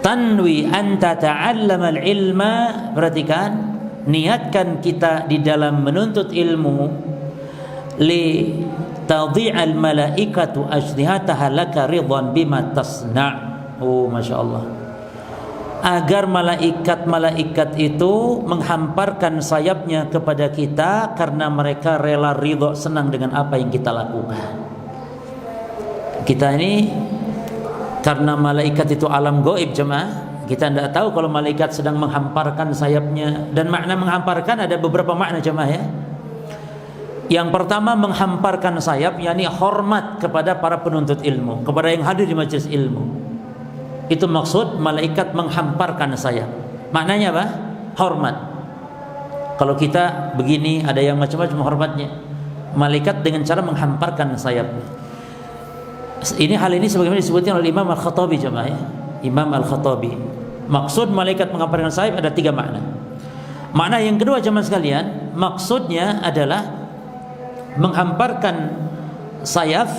tanwi anta ta'allama al-ilma, perhatikan, niatkan kita di dalam menuntut ilmu, li tadhi'al malaikatu ajnihataha laka ridwan bima tasna'. Oh, Masya Allah. Agar malaikat-malaikat itu menghamparkan sayapnya kepada kita karena mereka rela ridho, senang dengan apa yang kita lakukan. Kita ini karena malaikat itu alam gaib jemaah, kita tidak tahu kalau malaikat sedang menghamparkan sayapnya. Dan makna menghamparkan ada beberapa makna jemaah ya. Yang pertama, menghamparkan sayap yakni hormat kepada para penuntut ilmu, kepada yang hadir di majelis ilmu. Itu maksud malaikat menghamparkan sayap. Maknanya apa? Hormat. Kalau kita begini, ada yang macam-macam hormatnya. Malaikat dengan cara menghamparkan sayapnya. Hal ini sebagaimana disebutkan oleh Imam Al-Khattabi jemaah ya. Imam Al-Khattabi. Maksud malaikat menghamparkan sayap ada 3 makna. Makna yang kedua jemaah sekalian, maksudnya adalah menghamparkan sayap,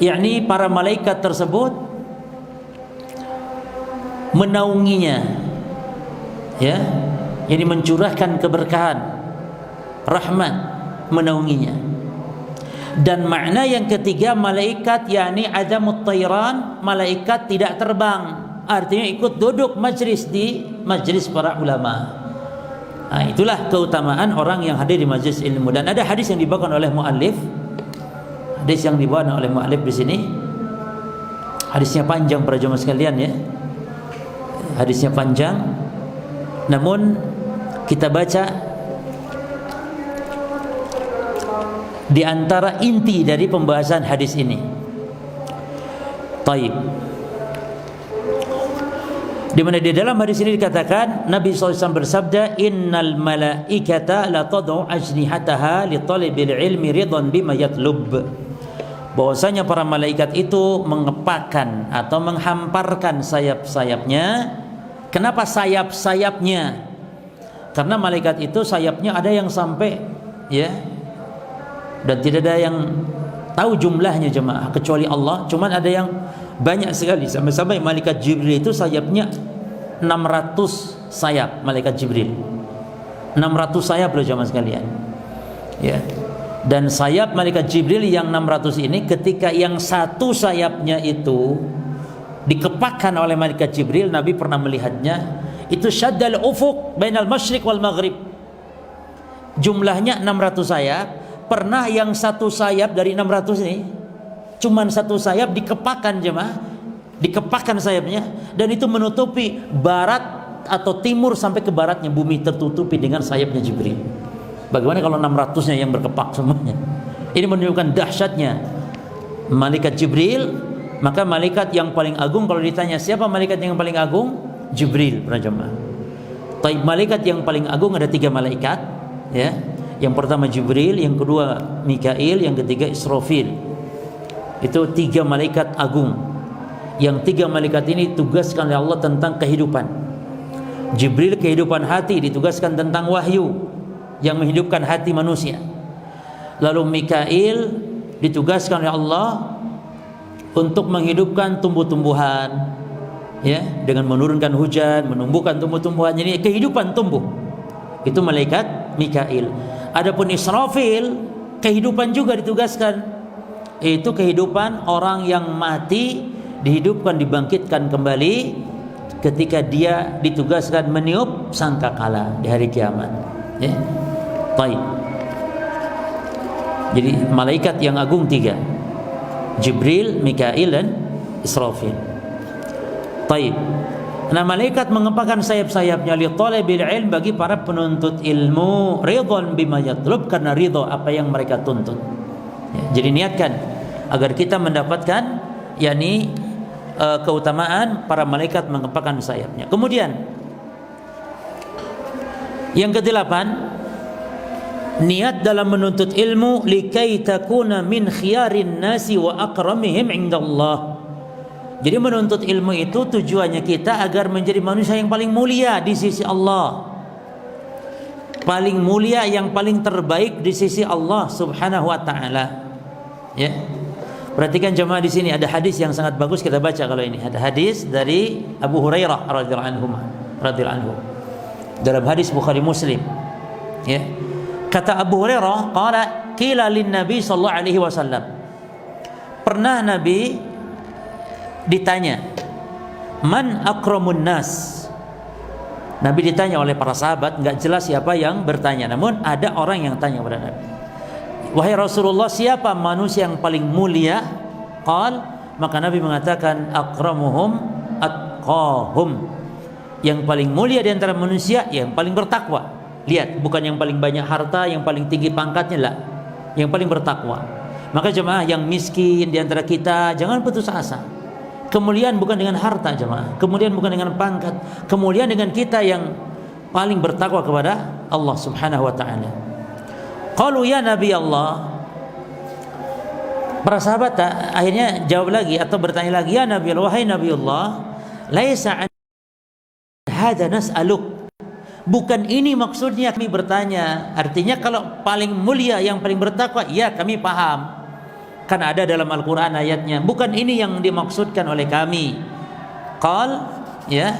yakni para malaikat tersebut menaunginya, ya, jadi mencurahkan keberkahan, rahmat, menaunginya. Dan makna yang ketiga, malaikat yakni adamut tayran, malaikat tidak terbang, artinya ikut duduk majlis di majlis para ulama. Nah, itulah keutamaan orang yang hadir di majlis ilmu. Dan ada hadis yang dibawakan oleh muallif. Hadis yang dibawakan oleh muallif di sini. Hadisnya panjang para jemaah sekalian ya. Hadisnya panjang. Namun kita baca di antara inti dari pembahasan hadis ini. Taib. Di mana di dalam hadis ini dikatakan Nabi SAW bersabda, innal malaikata la tad'u ajnihataha li talibil ilmi ridwan bima yatlub. Bahwasanya para malaikat itu mengepakkan atau menghamparkan sayap-sayapnya. Kenapa sayap-sayapnya? Karena malaikat itu sayapnya ada yang sampai ya, dan tidak ada yang tahu jumlahnya jemaah kecuali Allah. Cuman ada yang banyak sekali, sampai-sampai malaikat Jibril itu sayapnya 600 sayap. Malaikat Jibril 600 sayap loh jemaah sekalian ya. Dan sayap malaikat Jibril yang 600 ini, ketika yang satu sayapnya itu dikepakkan oleh malaikat Jibril, Nabi pernah melihatnya, itu syaddal ufuq bainal masyriq wal maghrib. Jumlahnya 600 sayap. Pernah yang satu sayap dari 600 ini, cuman satu sayap dikepakkan jemaah, dikepakkan sayapnya, dan itu menutupi barat atau timur sampai ke baratnya bumi, tertutupi dengan sayapnya Jibril. Bagaimana kalau 600-nya yang berkepak semuanya? Ini menunjukkan dahsyatnya malaikat Jibril. Maka malaikat yang paling agung, kalau ditanya siapa malaikat yang paling agung, Jibril para jemaah. Tapi malaikat yang paling agung ada 3 malaikat ya. Yang pertama Jibril, yang kedua Mikail, yang ketiga Israfil. Itu 3 malaikat agung. Yang 3 malaikat ini tugaskan oleh Allah tentang kehidupan. Jibril kehidupan hati, ditugaskan tentang wahyu yang menghidupkan hati manusia. Lalu Mikail ditugaskan oleh Allah untuk menghidupkan tumbuh-tumbuhan ya, dengan menurunkan hujan, menumbuhkan tumbuh-tumbuhan. Jadi kehidupan tumbuh. Itu malaikat Mikail. Adapun Israfil, kehidupan juga ditugaskan. Itu kehidupan orang yang mati, dihidupkan, dibangkitkan kembali ketika dia ditugaskan meniup sangkakala di hari kiamat ya. Baik. Jadi malaikat yang agung 3, Jibril, Mikail, dan Israfil. Baik. Nah, malaikat mengepakkan sayap-sayapnya li talabil ilm, bagi para penuntut ilmu, ridwan bima yatlub, karena ridho apa yang mereka tuntut ya. Jadi niatkan agar kita mendapatkan yakni keutamaan para malaikat mengepakkan sayapnya. Kemudian yang ke-8, niat dalam menuntut ilmu likai takuna min khiyarin nasi wa akramihim indallah. Jadi menuntut ilmu itu tujuannya kita agar menjadi manusia yang paling mulia di sisi Allah, paling mulia, yang paling terbaik di sisi Allah Subhanahu wa taala. Ya. Perhatikan jemaah, di sini ada hadis yang sangat bagus, kita baca kalau ini. Ada hadis dari Abu Hurairah radhiyallahu anhu. dalam hadis Bukhari Muslim, ya. Kata Abu Hurairah, qala qila lin Nabi sallallahu alaihi wasallam. Pernah Nabi ditanya, "Man akramun nas?" Nabi ditanya oleh para sahabat, enggak jelas siapa yang bertanya, namun ada orang yang tanya kepada Nabi, "Wahai Rasulullah, siapa manusia yang paling mulia?" Qal, maka Nabi mengatakan, "Akramuhum atqahum." Yang paling mulia di antara manusia yang paling bertakwa. Lihat, bukan yang paling banyak harta, yang paling tinggi pangkatnya lah, yang paling bertakwa. Maka jemaah yang miskin di antara kita jangan putus asa. Kemuliaan bukan dengan harta jemaah, kemuliaan bukan dengan pangkat, kemuliaan dengan kita yang paling bertakwa kepada Allah Subhanahu wa taala. Qalu ya Nabi Allah. Para sahabat akhirnya jawab lagi atau bertanya lagi, ya Nabi Allah, wahai Nabi Allah, laisa an hada nas'aluk. Bukan ini maksudnya kami bertanya. Artinya kalau paling mulia yang paling bertakwa, ya kami paham. Kan ada dalam Al-Quran ayatnya. Bukan ini yang dimaksudkan oleh kami. Qal, ya.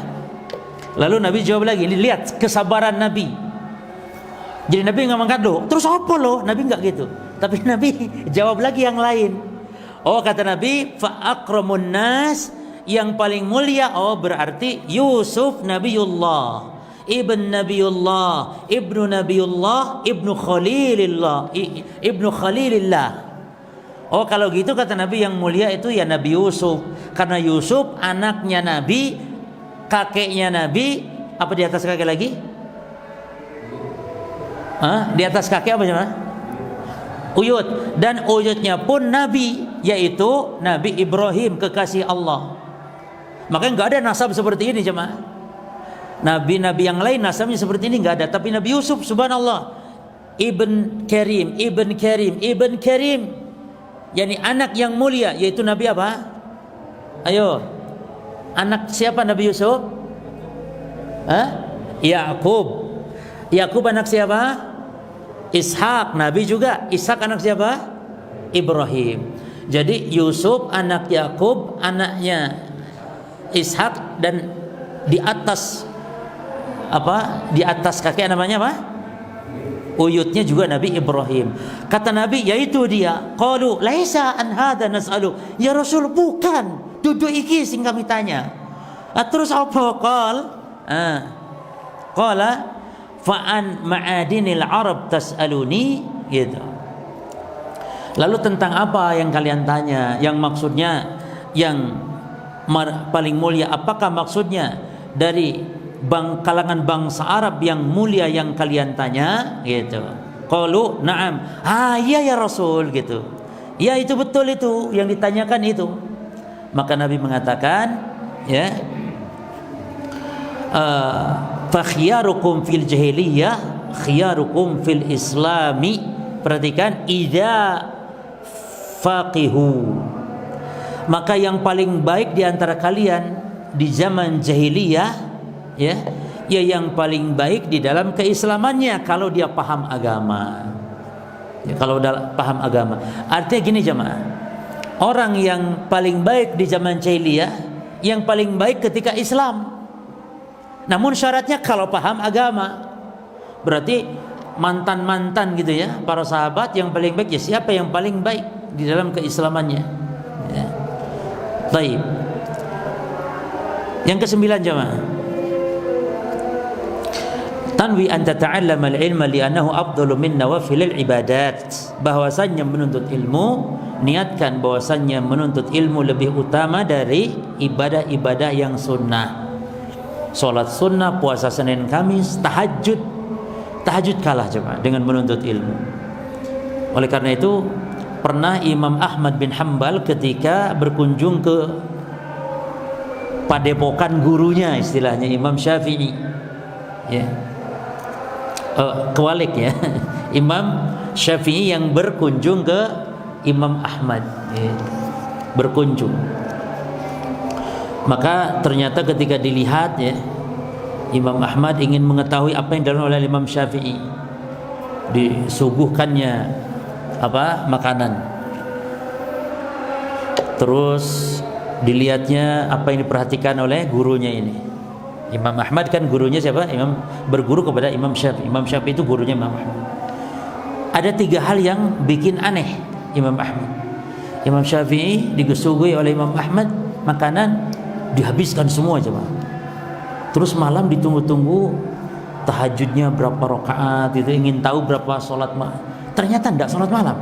Lalu Nabi jawab lagi. Lihat kesabaran Nabi. Jadi Nabi nggak mengangkat loh. Terus apa loh? Nabi nggak gitu. Tapi Nabi jawab lagi yang lain. Oh kata Nabi, fa akramun nas, yang paling mulia. Oh berarti Yusuf Nabiullah, ibn Nabiullah, ibnu Nabiullah, ibnu Khalilillah, ibnu Khalilillah. Oh kalau gitu kata Nabi yang mulia itu ya Nabi Yusuf, karena Yusuf anaknya Nabi, kakeknya Nabi. Apa di atas kakek lagi? Di atas kakek apa coba? Uyut. Dan uyutnya pun Nabi, yaitu Nabi Ibrahim, kekasih Allah. Makanya nggak ada nasab seperti ini jemaah. Nabi-nabi yang lain nasabnya seperti ini nggak ada, tapi Nabi Yusuf subhanallah, Ibn Karim, Ibn Karim, Ibn Karim, yakni anak yang mulia, yaitu Nabi apa? Ayo, anak siapa Nabi Yusuf? Yakub. Yakub anak siapa? Ishak. Nabi juga Ishak anak siapa? Ibrahim. Jadi Yusuf anak Yakub, anaknya Ishak, dan di atas di atas kakek namanya apa? Uyutnya juga Nabi Ibrahim. Kata Nabi, yaitu dia. Qalu laisa an hadza nas'alu. Ya Rasul, bukan. Duduk iki sing kami tanya. Terus apa? Qala fa an ma'adinil Arab tas'aluni, gitu. Lalu tentang apa yang kalian tanya? Yang maksudnya yang paling mulia, apakah maksudnya dari kalangan bangsa Arab yang mulia yang kalian tanya, gitu. Qalu na'am. Iya ya Rasul, gitu. Ya itu betul, itu yang ditanyakan itu. Maka Nabi mengatakan, ya, fa khiyarukum fil jahiliyah khiyarukum fil islami. Perhatikan, idza faqihu. Maka yang paling baik di antara kalian di zaman jahiliyah, ya yang paling baik di dalam keislamannya kalau dia paham agama. Ya, kalau paham agama. Artinya gini jemaah, orang yang paling baik di zaman jahiliyah, yang paling baik ketika Islam. Namun syaratnya kalau paham agama. Berarti mantan-mantan gitu ya, para sahabat yang paling baik ya siapa yang paling baik di dalam keislamannya. Ya. Baik. Yang ke-9 jemaah, tanwi an tata'allama al-ilma li'annahu afdalu min nawafilil ibadat. Bahwasannya menuntut ilmu, niatkan bahwasannya menuntut ilmu lebih utama dari ibadah-ibadah yang sunnah. Salat sunnah, puasa Senin Kamis, tahajud kalah jemaah dengan menuntut ilmu. Oleh karena itu pernah Imam Ahmad bin Hanbal ketika berkunjung ke padepokan gurunya, istilahnya Imam Syafi'i, ya. Kewalik ya, Imam Syafi'i yang berkunjung ke Imam Ahmad, ya, berkunjung. Maka ternyata ketika dilihat, ya, Imam Ahmad ingin mengetahui apa yang dilakukan oleh Imam Syafi'i, disuguhkannya makanan, terus dilihatnya apa yang diperhatikan oleh gurunya ini, Imam Ahmad kan gurunya siapa? Berguru kepada Imam Syafi'i. Imam Syafi'i itu gurunya Imam Ahmad. Ada 3 hal yang bikin aneh Imam Ahmad. Imam Syafi'i disuguhi oleh Imam Ahmad makanan, dihabiskan semua coba. Terus malam ditunggu-tunggu tahajudnya berapa rakaat gitu, ingin tahu berapa sholat malam. Ternyata tidak sholat malam.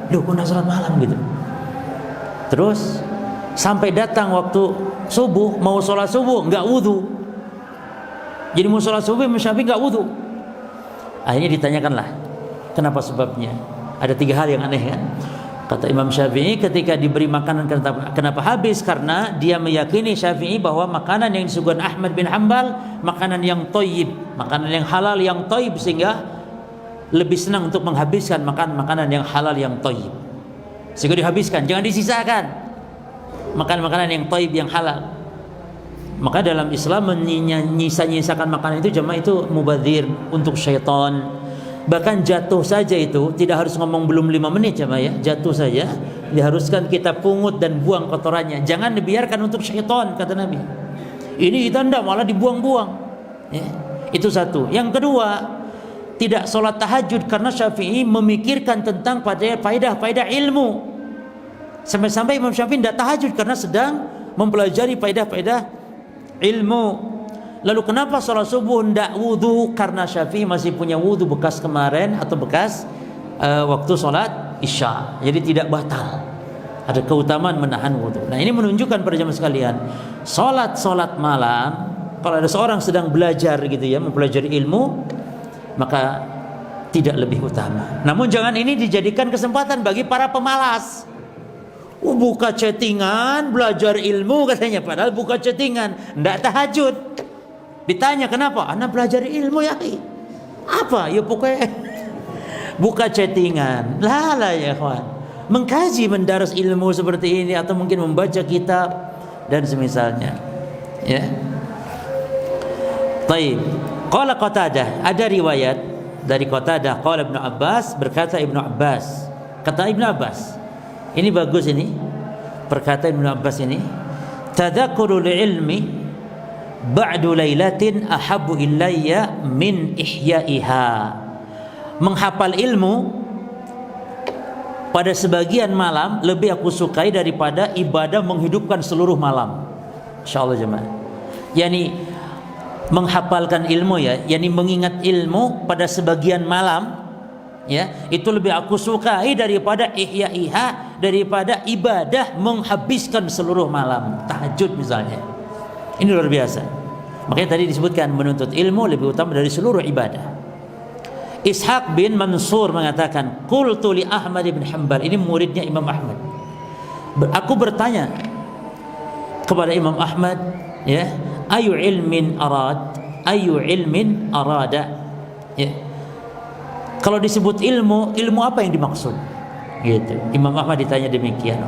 Loh, kok tidak sholat malam gitu. Terus sampai datang waktu subuh, mau sholat subuh nggak wudhu. Jadi mau sholat subuh Imam Syafi'i nggak wudhu. Akhirnya ditanyakanlah kenapa sebabnya. Ada 3 hal yang aneh kan. Kata Imam Syafi'i, ketika diberi makanan kenapa habis? Karena dia meyakini Syafi'i bahwa makanan yang disuguhkan Ahmad bin Hanbal makanan yang thayyib, makanan yang halal yang thayyib, sehingga lebih senang untuk menghabiskan makanan yang halal yang thayyib. Sehingga dihabiskan, jangan disisakan. Makan makanan yang thayyib, yang halal. Maka dalam Islam menyisa-nyisakan makanan itu jemaah itu mubadzir untuk syaitan. Bahkan jatuh saja itu tidak harus ngomong belum 5 menit jemaah ya. Jatuh saja diharuskan kita pungut dan buang kotorannya. Jangan dibiarkan untuk syaitan, kata Nabi. Ini kita tidak, malah dibuang-buang ya. Itu satu. Yang kedua, tidak sholat tahajud karena Syafi'i memikirkan tentang faedah-faedah ilmu. Sampai-sampai Imam Syafi'i tidak tahajud karena sedang mempelajari faedah-faedah ilmu. Lalu kenapa sholat subuh tidak wudhu? Karena Syafi'i masih punya wudhu bekas kemarin atau bekas waktu sholat isya, jadi tidak batal. Ada keutamaan menahan wudhu. Nah, ini menunjukkan pada jemaah sekalian, sholat malam kalau ada seorang sedang belajar gitu ya, mempelajari ilmu, maka tidak lebih utama. Namun jangan ini dijadikan kesempatan bagi para pemalas. Buka chattingan, belajar ilmu katanya, padahal buka chattingan, tidak tahajud. Ditanya kenapa? Anak belajar ilmu ya. Apa? Ya pokoknya buka chattingan. Lah ya kawan. Mengkaji, mendaras ilmu seperti ini, atau mungkin membaca kitab dan semisalnya. Ya. Baik. Qala Qatadah, ada riwayat dari Qatadah, qala Ibnu Abbas, berkata Ibnu Abbas. Kata Ibnu Abbas, ini bagus ini. Perkataan Ibnu Abbas ini, tadzakurul ilmi ba'du lailatin ahabbu ilayya min ihya'iha. Menghafal ilmu pada sebagian malam lebih aku sukai daripada ibadah menghidupkan seluruh malam. Insyaallah jemaah. Yani menghafalkan ilmu ya, yani mengingat ilmu pada sebagian malam ya, itu lebih aku sukai daripada ihya'iha, daripada ibadah menghabiskan seluruh malam, tahajud misalnya. Ini luar biasa. Makanya tadi disebutkan menuntut ilmu lebih utama dari seluruh ibadah. Ishaq bin Mansur mengatakan, qultu li Ahmad bin Hanbal, ini muridnya Imam Ahmad. Aku bertanya kepada Imam Ahmad, ya, ayu ilmin arada, ya. Kalau disebut ilmu apa yang dimaksud? Gitu. Imam Ahmad ditanya demikian.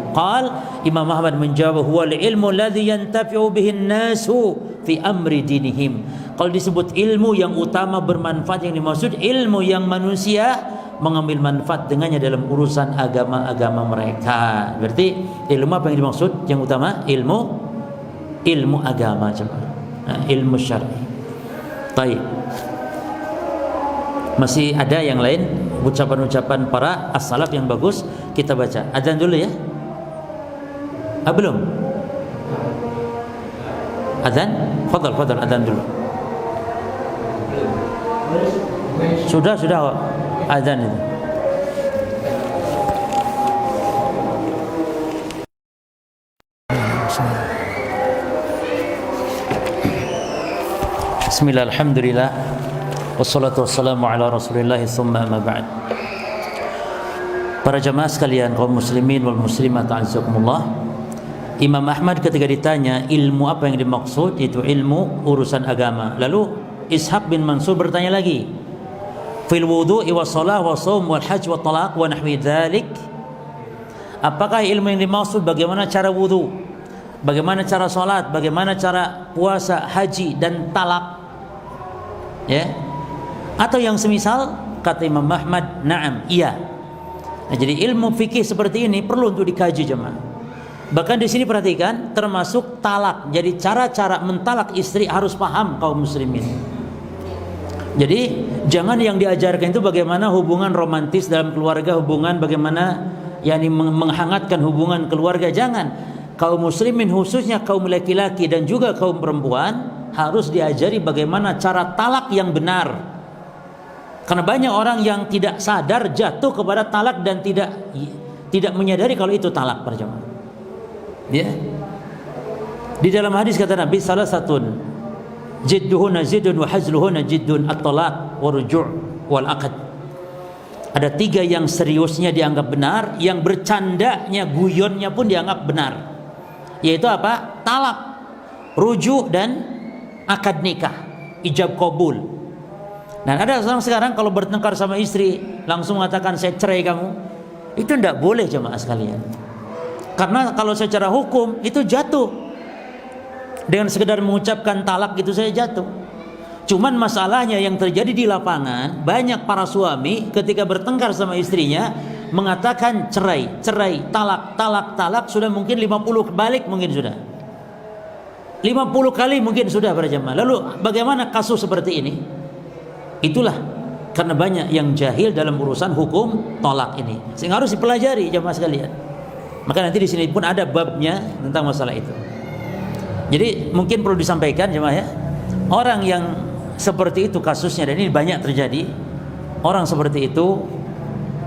Imam Ahmad menjawab, huwal ilmu alladhi yantafi'u bihi an-nasu fi amri dinihim. Kalau disebut ilmu yang utama bermanfaat, yang dimaksud ilmu yang manusia mengambil manfaat dengannya dalam urusan agama-agama mereka. Berarti ilmu apa yang dimaksud? Yang utama ilmu agama, ilmu syar'i. Baik. Masih ada yang lain ucapan-ucapan para as-salaf yang bagus, kita baca. Adzan dulu ya. Belum? Adzan? Fadal adzan dulu. Sudah adzan itu. Bismillah, alhamdulillah, wassalatu wassalamu ala rasulillah, thumma amma ba'd. Para jamaah sekalian, kaum muslimin wal muslimat a'azzakumullah, Imam Ahmad ketika ditanya ilmu apa yang dimaksud, itu ilmu urusan agama. Lalu Ishaq bin Mansur bertanya lagi, fil wudu'i was shalah was shaum wal hajj wat talaq wa nahwi dzalik. Apakah ilmu yang dimaksud bagaimana cara wudu, bagaimana cara salat, bagaimana cara puasa, haji dan talak, ya? Atau yang semisal? Kata Imam Ahmad, na'am, iya. Nah, jadi ilmu fikih seperti ini perlu untuk dikaji jemaah. Bahkan di sini perhatikan termasuk talak. Jadi cara-cara mentalak istri harus paham kaum muslimin. Jadi jangan yang diajarkan itu bagaimana hubungan romantis dalam keluarga, hubungan bagaimana yakni menghangatkan hubungan keluarga, jangan. Kaum muslimin khususnya kaum laki-laki dan juga kaum perempuan harus diajari bagaimana cara talak yang benar. Karena banyak orang yang tidak sadar jatuh kepada talak dan tidak menyadari kalau itu talak, para jemaah. Ya. Di dalam hadis kata Nabi salah satu jidduhuna jiddun wa hazluhuna jiddun at-talaq wa ruju' wal aqd. Ada 3 yang seriusnya dianggap benar, yang bercandanya, guyonnya pun dianggap benar. Yaitu apa? Talak, rujuk dan akad nikah, ijab kabul. Dan ada orang sekarang kalau bertengkar sama istri langsung mengatakan saya cerai kamu. Itu tidak boleh jemaah sekalian. Karena kalau secara hukum itu jatuh. Dengan sekedar mengucapkan talak gitu saya jatuh. Cuman masalahnya yang terjadi di lapangan, banyak para suami ketika bertengkar sama istrinya mengatakan cerai, cerai, talak, talak, talak, sudah mungkin 50 balik mungkin sudah. 50 kali mungkin sudah para jemaah. Lalu bagaimana kasus seperti ini? Itulah karena banyak yang jahil dalam urusan hukum talak ini. Sehingga harus dipelajari jemaah sekalian. Maka nanti di sini pun ada babnya tentang masalah itu. Jadi mungkin perlu disampaikan jemaah ya. Orang yang seperti itu kasusnya, dan ini banyak terjadi. Orang seperti itu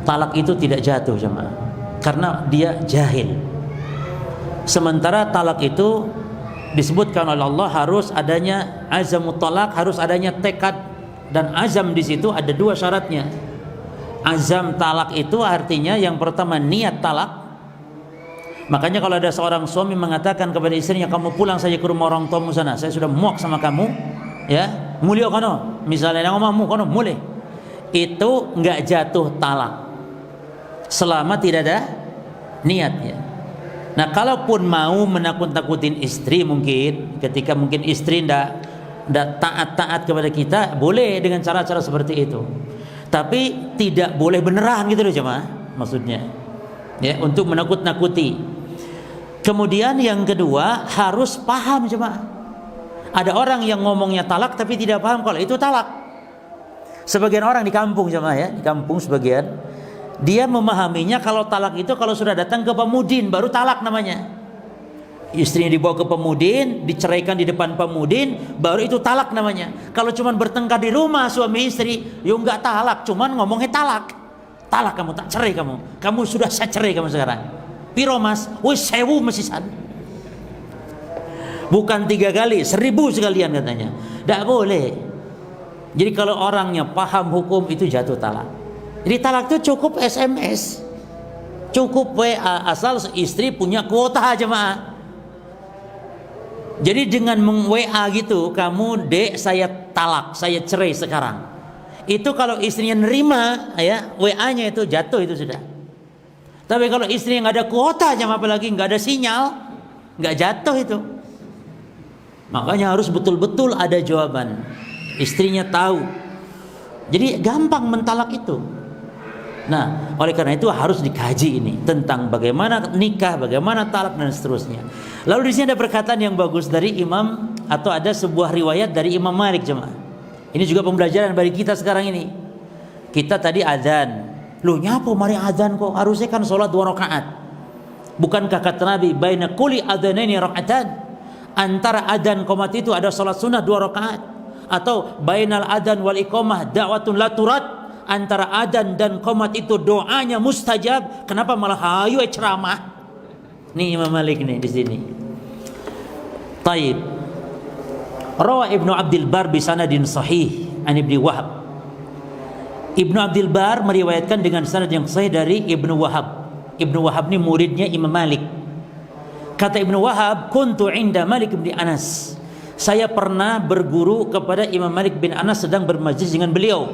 talak itu tidak jatuh jemaah. Karena dia jahil. Sementara talak itu disebutkan oleh Allah harus adanya azamut talak, harus adanya tekad, dan azam di situ ada 2 syaratnya. Azam talak itu artinya yang pertama niat talak. Makanya kalau ada seorang suami mengatakan kepada istrinya, kamu pulang saja ke rumah orang tuamu sana, saya sudah muak sama kamu, ya, mulio kono, misalnya ngomongmu kono mulai, itu nggak jatuh talak selama tidak ada niatnya. Nah, kalaupun mau menakut-nakutin istri, mungkin ketika mungkin istri ndak taat kepada kita, boleh dengan cara-cara seperti itu. Tapi tidak boleh beneran gitu loh jemaah, maksudnya. Ya, untuk menakut-nakuti. Kemudian yang kedua harus paham jemaah. Ada orang yang ngomongnya talak tapi tidak paham kalau itu talak. Sebagian orang di kampung jemaah ya, di kampung sebagian dia memahaminya kalau talak itu kalau sudah datang ke pemudin baru talak namanya. Istrinya dibawa ke pemudin, diceraikan di depan pemudin, baru itu talak namanya. Kalau cuman bertengkar di rumah suami istri, yo enggak talak, cuman ngomongnya talak. Talak kamu, tak cerai kamu. Kamu sudah saya cerai kamu sekarang. Piro mas? Wis 1000 mesisan. Bukan 3 kali, 1000 sekalian katanya. Tidak boleh. Jadi kalau orangnya paham hukum itu jatuh talak. Jadi talak itu cukup SMS, cukup WA, asal istri punya kuota jemaah. Jadi dengan meng-WA gitu, kamu dek saya talak, saya cerai sekarang. Itu kalau istrinya nerima ya WA-nya itu jatuh itu sudah. Tapi kalau istrinya nggak ada kuota jemaah, apalagi nggak ada sinyal, nggak jatuh itu. Makanya harus betul-betul ada jawaban. Istrinya tahu. Jadi gampang mentalak itu. Nah, oleh karena itu harus dikaji ini tentang bagaimana nikah, bagaimana talak dan seterusnya. Lalu di sini ada perkataan yang bagus dari Imam, atau ada sebuah riwayat dari Imam Malik jemaah. Ini juga pembelajaran bagi kita sekarang ini. Kita tadi azan. Loh nyapa mari azan kok? Harusnya kan sholat 2 rakaat. Bukankah kata Nabi, baina kulli adzanaini raka'atan? Antara adzan qomat itu ada sholat sunnah 2 rakaat. Atau bainal adzan wal iqamah da'watun la turad. Antara adzan dan qomat itu doanya mustajab. Kenapa malah hayu ceramah? Nih Imam Malik nih di sini. Taib. Rawa Ibnu Abdul Bar bi sanadin sahih an Ibnu Wahab. Ibnu Abdul Bar meriwayatkan dengan sanad yang sahih dari Ibnu Wahab. Ibnu Wahab ini muridnya Imam Malik. Kata Ibnu Wahab, kuntu inda Malik bin Anas. Saya pernah berguru kepada Imam Malik bin Anas sedang bermajlis dengan beliau.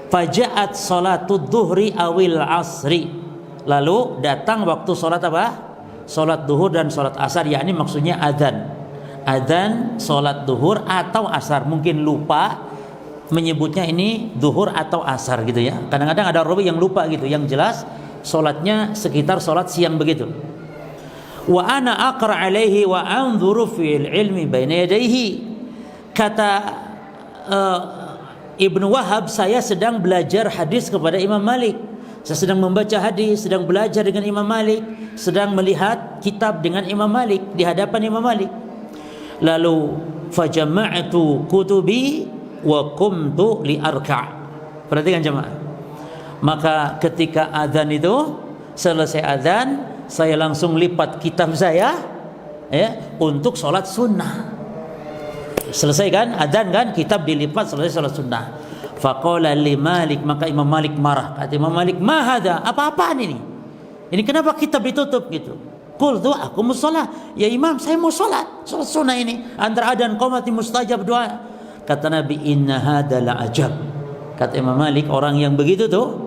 Faja'at salatud dhuhri awil asri. Lalu datang waktu salat apa? Salat duhur dan salat asar, yakni maksudnya adzan. Adzan salat duhur atau asar, mungkin lupa menyebutnya ini duhur atau asar gitu ya. Kadang-kadang ada rawi yang lupa gitu. Yang jelas salatnya sekitar salat siang begitu. wa ana aqra alaihi wa anzuru fil ilmi baina yadayhi. Kata Ibnu Wahab, saya sedang belajar hadis kepada Imam Malik. Saya sedang membaca hadis, sedang belajar dengan Imam Malik, sedang melihat kitab dengan Imam Malik, di hadapan Imam Malik. Lalu fajama'tu kutubi wa qumtu li arka'. Perhatikan jemaah. Maka ketika azan itu, selesai azan, saya langsung lipat kitab saya untuk sholat sunnah. Selesai kan azan kan, kitab dilipat, selesai sholat sunnah. Faqala li Malik, maka Imam Malik marah. Kata Imam Malik, "Ma hadza? Apa-apaan ini? Ini kenapa kitab ditutup gitu?" Qultu, aku mau sholat. Ya Imam, saya mau sholat sunnah ini. Antara adzan qomati mustajab doa. Kata Nabi, "Inna hadza la ajab." Kata Imam Malik, orang yang begitu tuh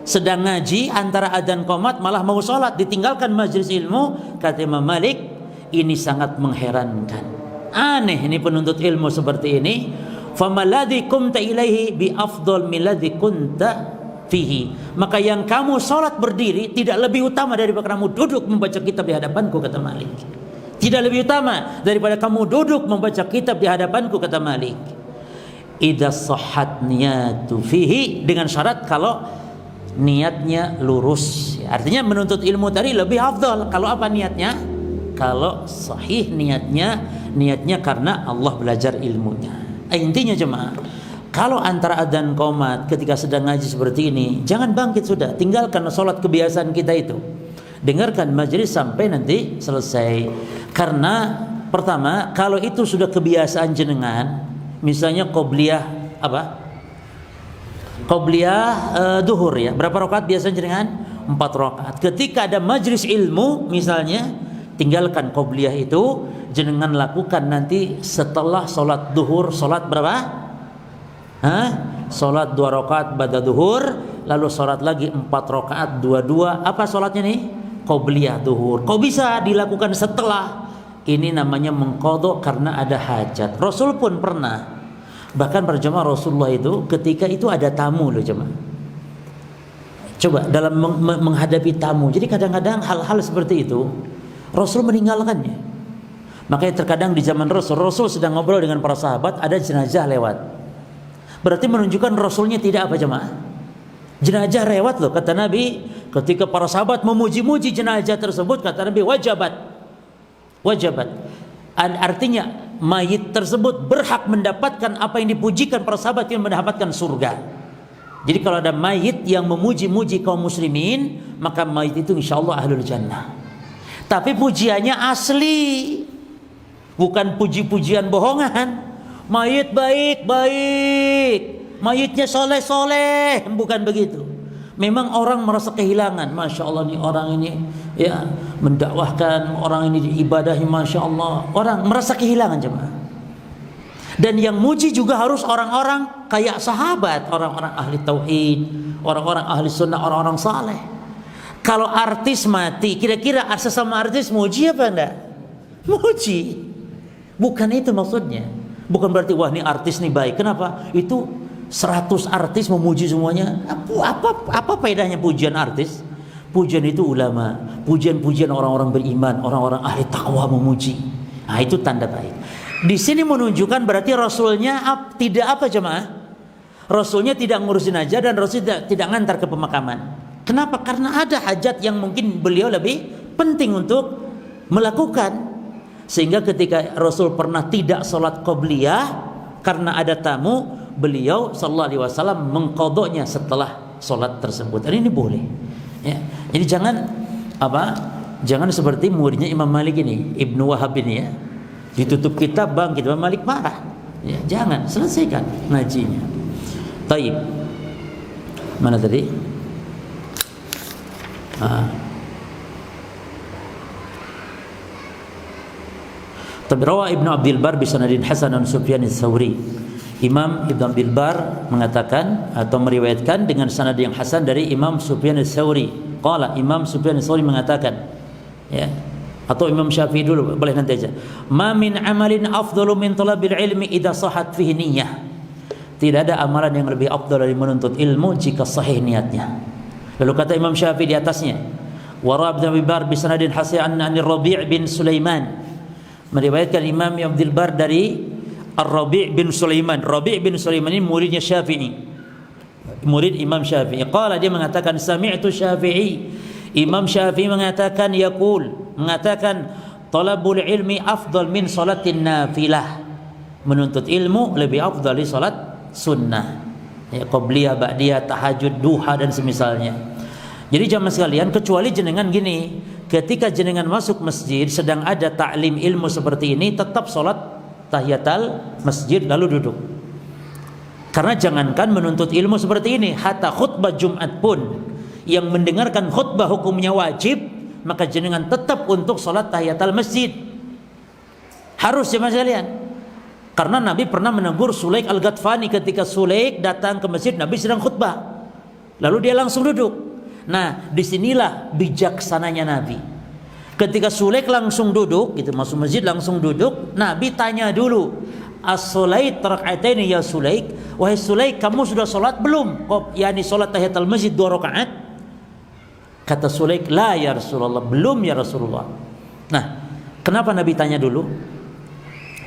sedang ngaji antara adzan qomat malah mau sholat, ditinggalkan majelis ilmu. Kata Imam Malik, ini sangat mengherankan. Aneh ini penuntut ilmu seperti ini. Famaladzi kumta ilaihi bi afdal milladzi kunta fihi. Maka yang kamu sholat berdiri tidak lebih utama daripada kamu duduk membaca kitab di hadapanku, kata Malik. Tidak lebih utama daripada kamu duduk membaca kitab di hadapanku, kata Malik. Idza sahhat niyatu fihi, dengan syarat kalau niatnya lurus. Artinya menuntut ilmu tadi lebih afdal kalau apa niatnya? Kalau sahih niatnya karena Allah belajar ilmunya. Intinya jemaah, kalau antara adzan qomat ketika sedang ngaji seperti ini, jangan bangkit sudah, tinggalkan sholat kebiasaan kita itu. Dengarkan majelis sampai nanti selesai. Karena pertama, kalau itu sudah kebiasaan jenengan, misalnya qobliyah duhur ya, berapa rakaat biasanya jenengan? 4 rakaat. Ketika ada majelis ilmu misalnya, tinggalkan qobliyah itu, jenengan lakukan nanti setelah sholat duhur. Sholat berapa? Sholat 2 rakaat ba'da duhur, lalu sholat lagi 4 rakaat 2-2. Apa sholatnya nih? Qobliyah duhur. Kok bisa dilakukan setelah? Ini namanya mengqadha karena ada hajat. Rasul pun pernah, bahkan para jemaah Rasulullah itu ketika itu ada tamu loh jemaah. Coba dalam menghadapi tamu. Jadi kadang-kadang hal-hal seperti itu Rasul meninggalkannya. Makanya terkadang di zaman Rasul sedang ngobrol dengan para sahabat, ada jenazah lewat. Berarti menunjukkan Rasulnya tidak apa jemaah? Jenazah lewat loh, kata Nabi. Ketika para sahabat memuji-muji jenazah tersebut, kata Nabi, wajabat. Artinya mayit tersebut berhak mendapatkan apa yang dipujikan para sahabat, yang mendapatkan surga. Jadi kalau ada mayit yang memuji-muji kaum muslimin, maka mayit itu insyaallah ahlul jannah. Tapi pujiannya asli, bukan puji-pujian bohongan. Mayit baik-baik, mayitnya soleh-soleh, bukan begitu. Memang orang merasa kehilangan. Masya Allah nih orang ini ya mendakwahkan, orang ini ibadahnya Masya Allah. Orang merasa kehilangan jemaah. Dan yang muji juga harus orang-orang kayak sahabat, orang-orang ahli tauhid, orang-orang ahli sunnah, orang-orang saleh. Kalau artis mati, kira-kira sesama artis muji apa enggak? Muji. Bukan itu maksudnya. Bukan berarti wah ini artis nih baik. Kenapa? Itu 100 artis memuji semuanya. Apa faedahnya pujian artis? Pujian itu ulama, pujian-pujian orang-orang beriman, orang-orang ahli takwa memuji. Nah, itu tanda baik. Di sini menunjukkan berarti Rasulnya tidak apa jemaah? Rasulnya tidak ngurusin aja, dan Rasul tidak ngantar ke pemakaman. Kenapa? Karena ada hajat yang mungkin beliau lebih penting untuk melakukan. Sehingga ketika Rasul pernah tidak sholat qobliyah karena ada tamu, beliau sallallahu alaihi wasallam mengqadhanya setelah sholat tersebut. Dan ini boleh. Ya. Jadi jangan seperti muridnya Imam Malik ini, Ibnu Wahab ini ya. Ditutup kitab bangkit, Imam Malik marah. Ya, jangan, selesaikan ngajinya. Taib. Mana tadi? Tapi rawa Ibnu Abdul Bar bisanadin hasan an Sufyan ats-Tsauri. Imam Ibnu Abdul Bar mengatakan atau meriwayatkan dengan sanad yang hasan dari Imam Sufyan ats-Tsauri. Qala Imam Sufyan ats-Tsauri mengatakan, ya, atau Imam Syafi'i dulu, boleh nanti aja. Ma min amalin afdalu min talabil ilmi idza sahhat fihi niyyah. Tidak ada amalan yang lebih afdal dari menuntut ilmu jika sahih niatnya. Lalu kata Imam Syafi'i di atasnya, Wa Ibn Abdul Bar bi sanadin hasan an Rabi' bin Sulaiman. Meriwayatkan Imam Abdul Bar dari Ar-Rabi' bin Sulaiman. Rabi' bin Sulaiman ini muridnya Syafi'i, murid Imam Syafi'i. Qala, dia mengatakan, sami'tu Syafi'i, Imam Syafi'i mengatakan, mengatakan talabul ilmi afdal min salatin nafilah, menuntut ilmu lebih afdal dari salat sunnah, ya, qabliyah, ba'diyah, tahajud, duha dan semisalnya. Jadi jamaah sekalian, kecuali jenengan gini, ketika jenengan masuk masjid sedang ada ta'lim ilmu seperti ini, tetap salat tahiyatul masjid lalu duduk. Karena jangankan menuntut ilmu seperti ini, hatta khutbah Jumat pun yang mendengarkan khutbah hukumnya wajib, maka jenengan tetap untuk salat tahiyatul masjid. Harus jemaah sekalian. Karena Nabi pernah menegur Sulaik Al-Ghatfani ketika Sulaik datang ke masjid, Nabi sedang khutbah. Lalu dia langsung duduk. Nah, disinilah bijaksananya Nabi. Ketika Sulaik langsung duduk, gitu, masuk masjid langsung duduk, Nabi tanya dulu, as-solait raka'ataini ya Sulaik, wahai Sulaik, kamu sudah solat belum? Yani solat tahiyatul masjid 2 rakaat? Kata Sulaik, la ya Rasulullah, belum ya Rasulullah. Nah, kenapa Nabi tanya dulu?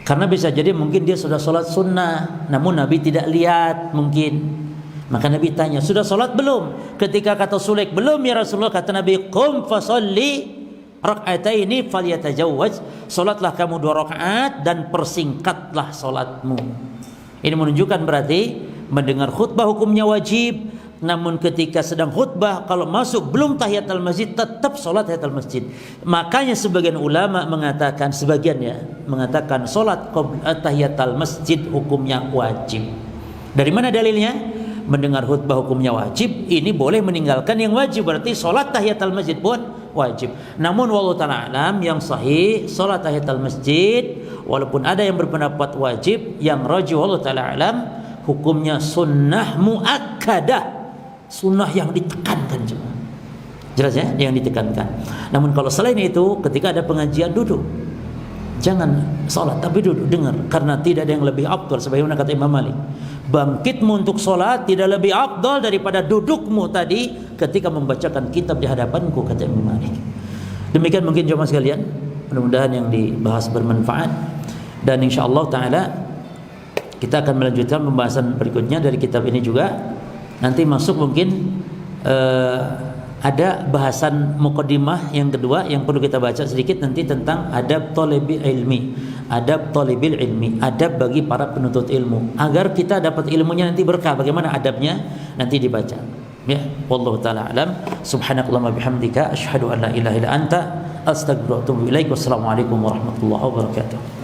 Karena bisa jadi mungkin dia sudah solat sunnah, namun Nabi tidak lihat mungkin. Maka Nabi tanya, sudah solat belum? Ketika kata Sulaik, belum ya Rasulullah, kata Nabi, qum fasalli rak'ataini falyatajawwaz, solatlah kamu 2 rakaat dan persingkatlah solatmu. Ini menunjukkan berarti mendengar khutbah hukumnya wajib, namun ketika sedang khutbah kalau masuk belum tahiyatul masjid tetap solat tahiyatul masjid. Makanya sebagian ulama mengatakan, sebagiannya mengatakan solat tahiyatul masjid hukumnya wajib. Dari mana dalilnya? Mendengar khutbah hukumnya wajib, ini boleh meninggalkan yang wajib, berarti solat tahiyatul masjid pun wajib. Namun wallahu ta'ala alam, yang sahih solat tahiyatul masjid walaupun ada yang berpendapat wajib, yang rajih wallahu ta'ala alam hukumnya sunnah muakkadah, sunnah yang ditekankan juga. Jelas ya, yang ditekankan. Namun kalau selain itu, ketika ada pengajian duduk, jangan sholat tapi duduk dengar, karena tidak ada yang lebih afdal, sebagaimana kata Imam Malik, bangkitmu untuk sholat tidak lebih afdal daripada dudukmu tadi ketika membacakan kitab di hadapanku, kata Imam Malik. Demikian mungkin jemaah sekalian, mudah-mudahan yang dibahas bermanfaat, dan insyaallah taala kita akan melanjutkan pembahasan berikutnya dari kitab ini juga. Nanti masuk mungkin ada bahasan muqaddimah yang kedua yang perlu kita baca sedikit nanti tentang adab thalibil ilmi, adab thalibil ilmi, adab bagi para penuntut ilmu, agar kita dapat ilmunya nanti berkah. Bagaimana adabnya nanti dibaca. Ya, wallahu taala alam. Subhanakallahumma bihamdika asyhadu an la ilaha illa anta astaghfiruka wa atubu ilaik. Wassalamualaikum warahmatullahi wabarakatuh.